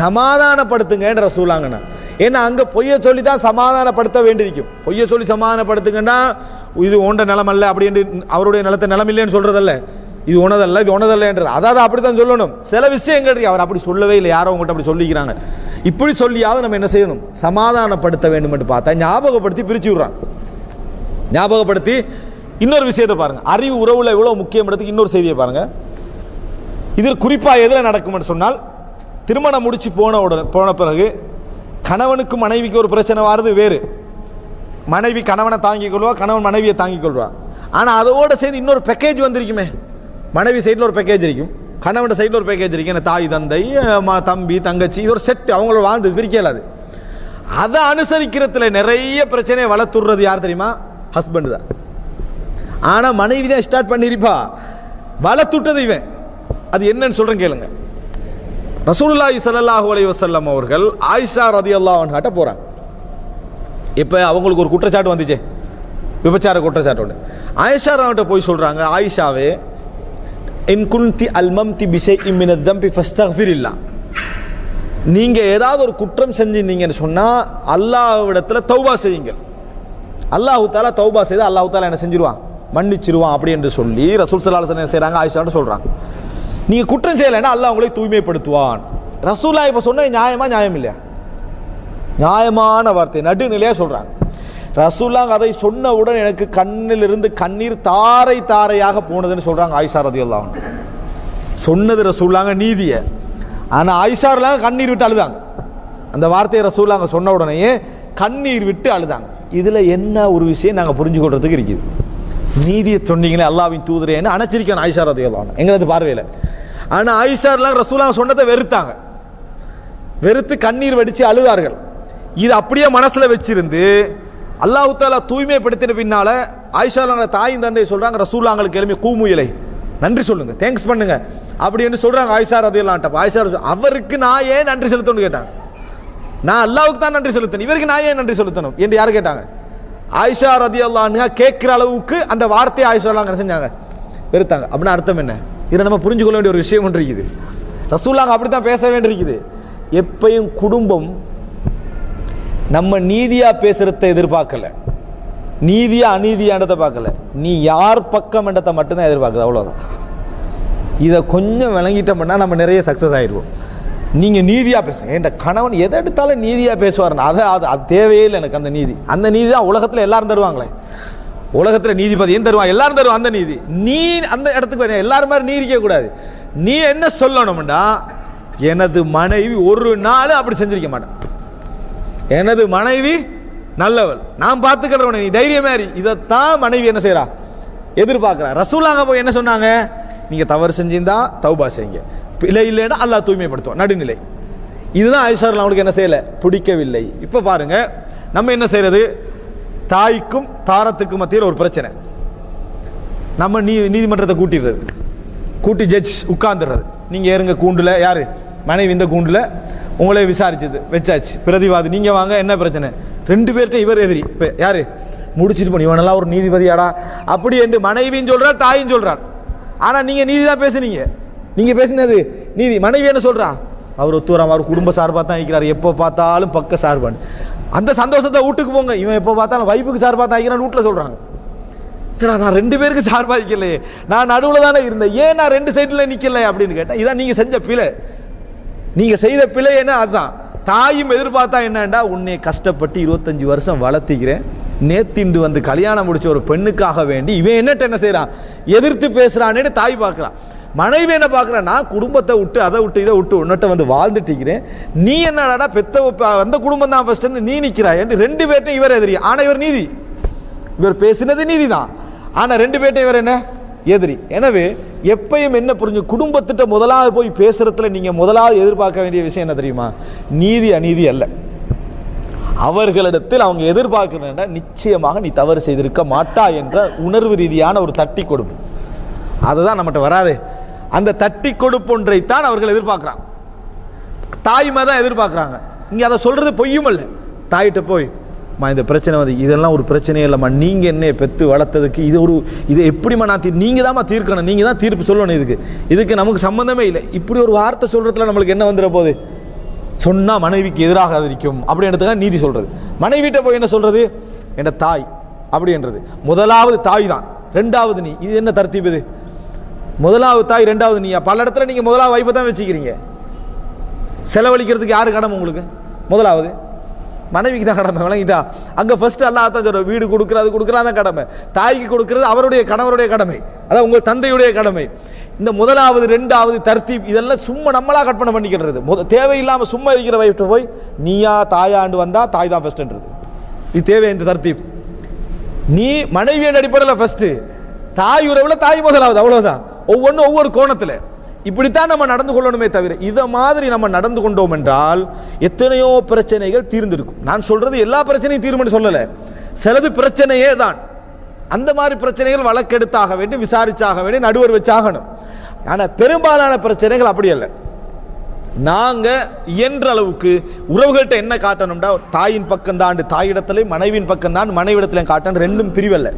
சமாதானப்படுத்துங்கன்ற ரசூலுல்லாஹ். ஏன்னா அங்கே பொய்யை சொல்லி தான் சமாதானப்படுத்த வேண்டியிருக்கும். பொய்யை சொல்லி சமாதானப்படுத்துங்கன்னா இது உண்ட நிலமல்ல அப்படின்னு அவருடைய நிலத்தை நிலமில்லைன்னு சொல்றதல்ல, இது உணதல்லன்றது, அதாவது அப்படி தான் சொல்லணும். சில விஷயங்கள் அவர் அப்படி சொல்லவே இல்லை, யாரோ உங்கள்கிட்ட அப்படி சொல்லிக்கிறாங்க, இப்படி சொல்லியாவது நம்ம என்ன செய்யணும், சமாதானப்படுத்த வேண்டும் என்று பார்த்தா ஞாபகப்படுத்தி பிரிச்சு விடுறான். ஞாபகப்படுத்தி இன்னொரு விஷயத்தை பாருங்க, அறிவு உறவுல எவ்வளவு முக்கியம்ன்றதுக்கு இன்னொரு செய்தியை பாருங்க. இதில் குறிப்பாக எதில் நடக்கும்னு சொன்னால், திருமணம் முடிச்சு போன பிறகு கணவனுக்கும் மனைவிக்கு ஒரு பிரச்சனை வருது வேறு. மனைவி கணவனை தாங்கிக் கொள்வா, கணவன் மனைவியை தாங்கிக் கொள்வா. ஆனால் அதோட சேர்ந்து இன்னொரு பேக்கேஜ் வந்திருக்குமே, மனைவி சைடில் ஒரு பேக்கேஜ் இருக்கும், கணவன் சைடில் ஒரு பேக்கேஜ் இருக்கு, என்ன தாய் தந்தை தம்பி தங்கச்சி, இது ஒரு செட், அவங்களோட வாழ்ந்து பிரிக்கலாது. அதை அனுசரிக்கிறதுல நிறைய பிரச்சனையை வளர்த்துடுறது யார் தெரியுமா, ஹஸ்பண்ட் தான். ஆனால் மனைவி தான் ஸ்டார்ட் பண்ணிருப்பா, வளர்த்துட்டது இவன். அது என்னன்னு சொல்றேன் கேளுங்க. ரசூலுல்லாஹி ஸல்லல்லாஹு அலைஹி வஸல்லம் அவர்கள் ஆயிஷா ரலியல்லாஹு அன்ஹா கிட்ட போறாங்க. இப்போ அவங்களுக்கு ஒரு குற்றச்சாட்டு வந்துச்சு, விபச்சார குற்றச்சாட்டு ஒன்று. ஆயிஷா ராவிட்ட போய் சொல்றாங்க, ஆயிஷாவே இன் குன்தி அல்மம்தி பிஷைஇன் மினத் தம்பி ஃபஸ்தக்ஃபிரில்லாஹ், நீங்க ஏதாவது ஒரு குற்றம் செஞ்சிருந்தீங்கன்னு சொன்னா அல்லாஹ்விடத்தில் தௌபா செய்யுங்கள், அல்லாஹ் தஆலா தௌபா செய்து அல்லாஹ் தஆலா என்ன செஞ்சிருவான், மன்னிச்சிருவான் அப்படி என்று சொல்லி ரசூல் ஸல்லல்லாஹு அலைஹி வஸல்லம் செய்றாங்க. ஆயிஷாட்ட சொல்றாங்க, நீங்க குற்றம் செய்யலைன்னா அல்லாஹ் உங்களை தூய்மைப்படுத்துவான். ரசூலுல்லாஹ் இப்ப சொன்ன நியாயமா நியாயம் இல்லையா, நியாயமான வார்த்தை நடுநிலையா சொல்றாங்க. ரசூலுல்லாஹ் அதை சொன்னவுடன் எனக்கு கண்ணிலிருந்து கண்ணீர் தாரை தாரையாக போனதுன்னு சொல்றாங்க ஆயிஷா ரலியல்லாஹு அன்ஹா. சொன்னது ரசூலுல்லாஹ் நீதிய, ஆனா ஆயிஷா ரலியல்லாஹு கண்ணீர் விட்டு அழுதாங்க. அந்த வார்த்தையை ரசூலுல்லாஹ் சொன்ன உடனேயே கண்ணீர் விட்டு அழுதாங்க. இதுல என்ன ஒரு விஷயம் நாங்க புரிஞ்சு கொள்றதுக்கு இருக்குது, நீதியை சொன்னீங்களே அல்லாஹ்வின் தூதரேன்னு அணைச்சிருக்கான் ஆயிஷா ரலியல்லாஹு அன்ஹா எங்களது பார்வையில். ஆனா ஆயிஷா ரலியல்லாஹு சொன்னதை வெறுத்தாங்க, வெறுத்து கண்ணீர் வடிச்சு அழுதார்கள். இது அப்படியே மனசுல வச்சிருந்து அல்லாஹ் தஆலா தூய்மைப்படுத்தின பின்னால ஆயிஷா தாயின் தந்தை சொல்றாங்க, ரசூலுல்லாஹ்களுக்கு எழுப்பி கூமு இலை, நன்றி சொல்லுங்க, தேங்க்ஸ் பண்ணுங்க அப்படின்னு சொல்றாங்க ஆயிஷா ரலியல்லாஹு. ஆயிஷா அவருக்கு நான் ஏன் நன்றி செலுத்தணும்னு கேட்டாங்க. நான் அல்லாஹ்வுக்கு தான் நன்றி செலுத்தணும், இவருக்கு நான் ஏன் நன்றி செலுத்தணும் என்று யார் கேட்டாங்க? ஆயிஷா ரலியல்லாஹு அன்ஹா கேட்கிற அளவுக்கு அந்த வார்த்தையை ஆயிஷா என்ன செஞ்சாங்க? வெறுத்தாங்க. அப்படின்னா அர்த்தம் என்ன? இதை நம்ம புரிஞ்சு கொள்ள வேண்டிய ஒரு விஷயம் ஒன்று இருக்குது. ரசூலுல்லாஹ் அப்படி தான் பேச வேண்டியிருக்குது. எப்பயும் குடும்பம் நம்ம நீதியா பேசுறதை எதிர்பார்க்கல, நீதியா அநீதியானதை பார்க்கல, நீ யார் பக்கம் என்றதை மட்டும்தான் எதிர்பார்க்குது, அவ்வளோதான். இதை கொஞ்சம் விளங்கிட்டோம்னா நம்ம நிறைய சக்ஸஸ் ஆகிடுவோம். நீங்கள் நீதியாக பேசுங்க, என் கணவன் எதை எடுத்தாலும் நீதியாக பேசுவார்னா அது தேவையே இல்லை எனக்கு. அந்த நீதி தான் உலகத்தில் எல்லாரும் தருவாங்களே, உலகத்தில் நீதிபதியும் தருவான், எல்லாரும் தருவான் அந்த நீதி. நீ அந்த இடத்துக்கு வர எல்லாரும் மாதிரி நீதிக்க கூடாது. நீ என்ன சொல்லணும்டா, எனது மனைவி ஒரு நாள் அப்படி செஞ்சிருக்க மாட்டான், எனது மனைவி நல்லவள், நான் பார்த்துக்கிறவனை, நீ தைரியமாரி. இதைத்தான் மனைவி என்ன செய்யறா? எதிர்பார்க்கிறா. ரசூலுல்லாஹ் போய் என்ன சொன்னாங்க? நீங்க தவறு செஞ்சிருந்தா தௌபா செய்யுங்க, பிழை இல்லைன்னா அல்லாஹ் தூய்மைப்படுத்துவோம், நடுநிலை. இதுதான் ஆயிஷா அவங்களுக்கு என்ன செய்யல, பிடிக்கவில்லை. இப்ப பாருங்க, நம்ம என்ன செய்யறது? தாய்க்கும் தாரத்துக்கும் மத்தியில் ஒரு பிரச்சனை, நம்ம நீதிமன்றத்தை கூட்டி ஜட்ஜ் உட்கார்ந்துடுறது. நீங்க ஏறுங்க கூண்டுல, யாரு மனைவி இந்த கூண்டுல உங்களே விசாரிச்சது வச்சாச்சு, பிரதிவாதி நீங்க வாங்க, என்ன பிரச்சனை? 2 பேர்கிட்ட இவர் எதிரி, யாரு முடிச்சுட்டு போன இவனெல்லாம் ஒரு நீதிபதியாடா அப்படி என்று மனைவியும் சொல்றாள், தாயும் சொல்றாள். ஆனா நீங்க நீதி தான் பேசுனீங்க, நீங்க பேசினது நீதி. மனைவி என்ன சொல்றா? அவர் ஒத்துவராம, அவர் குடும்ப சார்பாக தான் இருக்கிறார், எப்போ பார்த்தாலும் பக்க சார்பான். அந்த சந்தோஷத்தை வீட்டுக்கு போங்க, இவன் எப்போ பார்த்தாலும் வைஃபுக்கு சார்பாக தான் இருக்கிறான் வீட்டில் சொல்றாங்க. நான் 2 பேருக்கு சார்பாக இருக்கலையே, நான் நடுவில் தானே இருந்தேன், ஏன் நான் 2 சைடில் நிற்கல அப்படின்னு கேட்டேன். இதான் நீங்க செஞ்ச பிழை, நீங்க செய்த பிழை என்ன? அதுதான் தாயும் எதிர்பார்த்தா என்னண்டா, உன்னை கஷ்டப்பட்டு 25 வருஷம் வளர்த்திக்கிறேன், நேத்திண்டு வந்து கல்யாணம் முடிச்ச ஒரு பெண்ணுக்காக வேண்டி இவன் என்னட்ட என்ன செய்யறான், எதிர்த்து பேசுறான்னு தாய் பார்க்கிறான். மனைவி என்ன பார்க்கறான், நான் குடும்பத்தை விட்டு அதை விட்டு இதை விட்டு உன்னிட்ட வந்து வாழ்ந்துட்டிக்கிறேன், நீ என்னடா பெத்த அந்த குடும்பம் தான் ஃபர்ஸ்ட் நீ நிற்கிறாய் என்று 2 பேர்ட்டும் இவர் எதிரி. ஆனா இவர் நீதி, இவர் பேசினது நீதி தான், ஆனா 2 பேர்ட்டும் இவர் என்ன எதிரி. எனவே எப்பயும் என்ன புரிஞ்சு, குடும்பத்திட்ட முதலாவது போய் பேசுறதுல நீங்க முதலாவது எதிர்பார்க்க வேண்டிய விஷயம் என்ன தெரியுமா? நீதி அநீதி அல்ல. அவர்களிடத்தில் அவங்க எதிர்பார்க்கிறேன்னா நிச்சயமாக நீ தவறு செய்திருக்க மாட்டா என்ற உணர்வு ரீதியான ஒரு தட்டி கொடுப்பு, அதுதான் நம்மகிட்ட வராது. அந்த தட்டி கொடுப்பொன்றைத்தான் அவர்கள் எதிர்பார்க்கிறாங்க, தாய்மை தான் எதிர்பார்க்குறாங்க. இங்கே அதை சொல்றது பொய்யும் இல்லை. தாயிட்ட போய் இந்த பிரச்சனை வந்து இதெல்லாம் ஒரு பிரச்சனையே இல்லைம்மா, நீங்கள் என்ன பெற்று வளர்த்ததுக்கு இதை எப்படிம்மா நான் நீங்கள் தான்மா தீர்க்கணும், நீங்கள் தான் தீர்ப்பு சொல்லணும், இதுக்கு நமக்கு சம்மந்தமே இல்லை. இப்படி ஒரு வார்த்தை சொல்கிறதுல நம்மளுக்கு என்ன வந்துட போகுது? சொன்னால் மனைவிக்கு எதிராக இருக்கும் அப்படின்றதுக்காக நீதி சொல்கிறது. மனைவிட்ட போய் என்ன சொல்கிறது? என்ற தாய் அப்படின்றது. முதலாவது தாய் தான், 2வது நீ. இது என்ன தர்த்தீப்? இது முதலாவது தாய், 2வது நீ. பல இடத்துல நீங்கள் முதலாவது வைப்பை தான் வச்சுக்கிறீங்க. செலவழிக்கிறதுக்கு யாரு கடமை உங்களுக்கு? முதலாவது மனைவிக்கு தான் கடமை, விளங்கிட்டா? அங்கே ஃபர்ஸ்ட் அல்லாஹ் தான் சொல்ற, வீடு கொடுக்குறது தான் கடமை, தாய்க்கு கொடுக்குறது அவருடைய கணவருடைய கடமை, அதான் உங்கள் தந்தையுடைய கடமை. இந்த முதலாவது 2வது தர்த்தீப் இதெல்லாம் சும்மா நம்மளா கற்பனை பண்ணிக்கிறது. தேவையில்லாமல் சும்மா இருக்கிற வைஃப்ட்ட போய் நீயா தாயாண்டு வந்தா தாய் தான் ஃபர்ஸ்ட்ன்றது, இது தேவை? இந்த தர்த்தீப் நீ மனைவியின் அடிப்படையில் ஃபர்ஸ்ட், தாய் உறவில் தாய் முதலாவது, அவ்வளவுதான். ஒவ்வொன்றும் ஒவ்வொரு கோணத்தில் இப்படித்தான் நம்ம நடந்து கொள்ளணுமே தவிர இதை மாதிரி நம்ம நடந்து கொண்டோம் என்றால் எத்தனையோ பிரச்சனைகள் தீர்ந்திருக்கும். நான் சொல்றது எல்லா பிரச்சனையும் தீர்வுன்னு சொல்லலை, சிலது பிரச்சனையே தான். அந்த மாதிரி பிரச்சனைகள் வழக்கெடுத்தாக வேண்டி, விசாரிச்சாக வேண்டி, நடுவர் வச்சாகணும். ஆனால் பெரும்பாலான பிரச்சனைகள் அப்படி அல்ல. நாங்கள் இயன்ற அளவுக்கு உறவுகள்கிட்ட என்ன காட்டணும்டா, தாயின் பக்கம் தான் தாயிடத்திலையும், மனைவியின் பக்கம் தான் மனைவிடத்திலையும் காட்டணும். 2ம் பிரிவல்ல,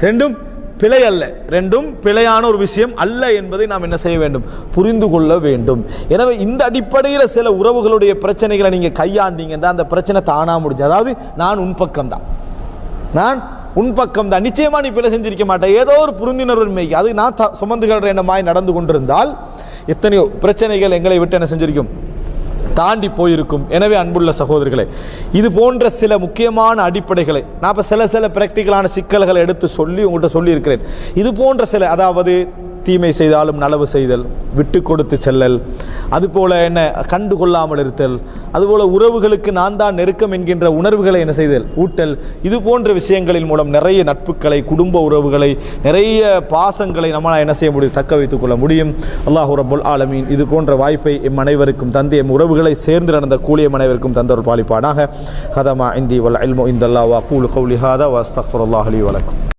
2ம் பிழை அல்ல, 2ம் பிழையான ஒரு விஷயம் அல்ல என்பதை நாம் என்ன செய்ய வேண்டும்? புரிந்து கொள்ள வேண்டும். எனவே இந்த அடிப்படையில் சில உறவுகளுடைய பிரச்சனைகளை நீங்கள் கையாண்டீங்கன்னா அந்த பிரச்சனை தானா முடிஞ்சு. அதாவது நான் உன் பக்கம் தான், நிச்சயமா நீ பிழை செஞ்சிருக்க மாட்டேன், ஏதோ ஒரு புரிந்துணர்வுமைக்கு அது நான் சுமந்துகிற என்னமாய் நடந்து கொண்டிருந்தால் எத்தனையோ பிரச்சனைகள் எங்களை விட்டு என்ன செஞ்சிருக்கும், தாண்டி போயிருக்கும். எனவே அன்புள்ள சகோதரர்களே, இது போன்ற சில முக்கியமான அடிப்படைகளை நான் இப்போ சில பிராக்டிக்கலான சிக்கல்களை எடுத்து சொல்லி உங்கள்கிட்ட சொல்லியிருக்கிறேன். இது போன்ற சில, அதாவது தீமை செய்தாலும் நலவு செய்தல், விட்டு கொடுத்து செல்லல், அதுபோல் என்ன கண்டுகொள்ளாமல் இருத்தல், அதுபோல் உறவுகளுக்கு நான் தான் நெருக்கம் என்கின்ற உணர்வுகளை என்ன செய்தல், ஊட்டல், இது போன்ற விஷயங்களின் மூலம் நிறைய நட்புகளை, குடும்ப உறவுகளை, நிறைய பாசங்களை நம்மளால் என்ன செய்ய முடியும், தக்க வைத்துக் கொள்ள முடியும். அல்லாஹ் ரப்புல் ஆலமீன் இது போன்ற வாய்ப்பை எம் அனைவருக்கும் தந்து, எம் உறவுகளை சேர்ந்து நடந்த கூலியம் அனைவருக்கும் தந்தவர் பாலிப்பானாக. ஹதமா இந்தி வல் இல்மு இந்தல்லாஹ் வ அகூலு கௌலி ஹாதா வ அஸ்தக்ஃபிருல்லாஹ் லி வ லக்கும்.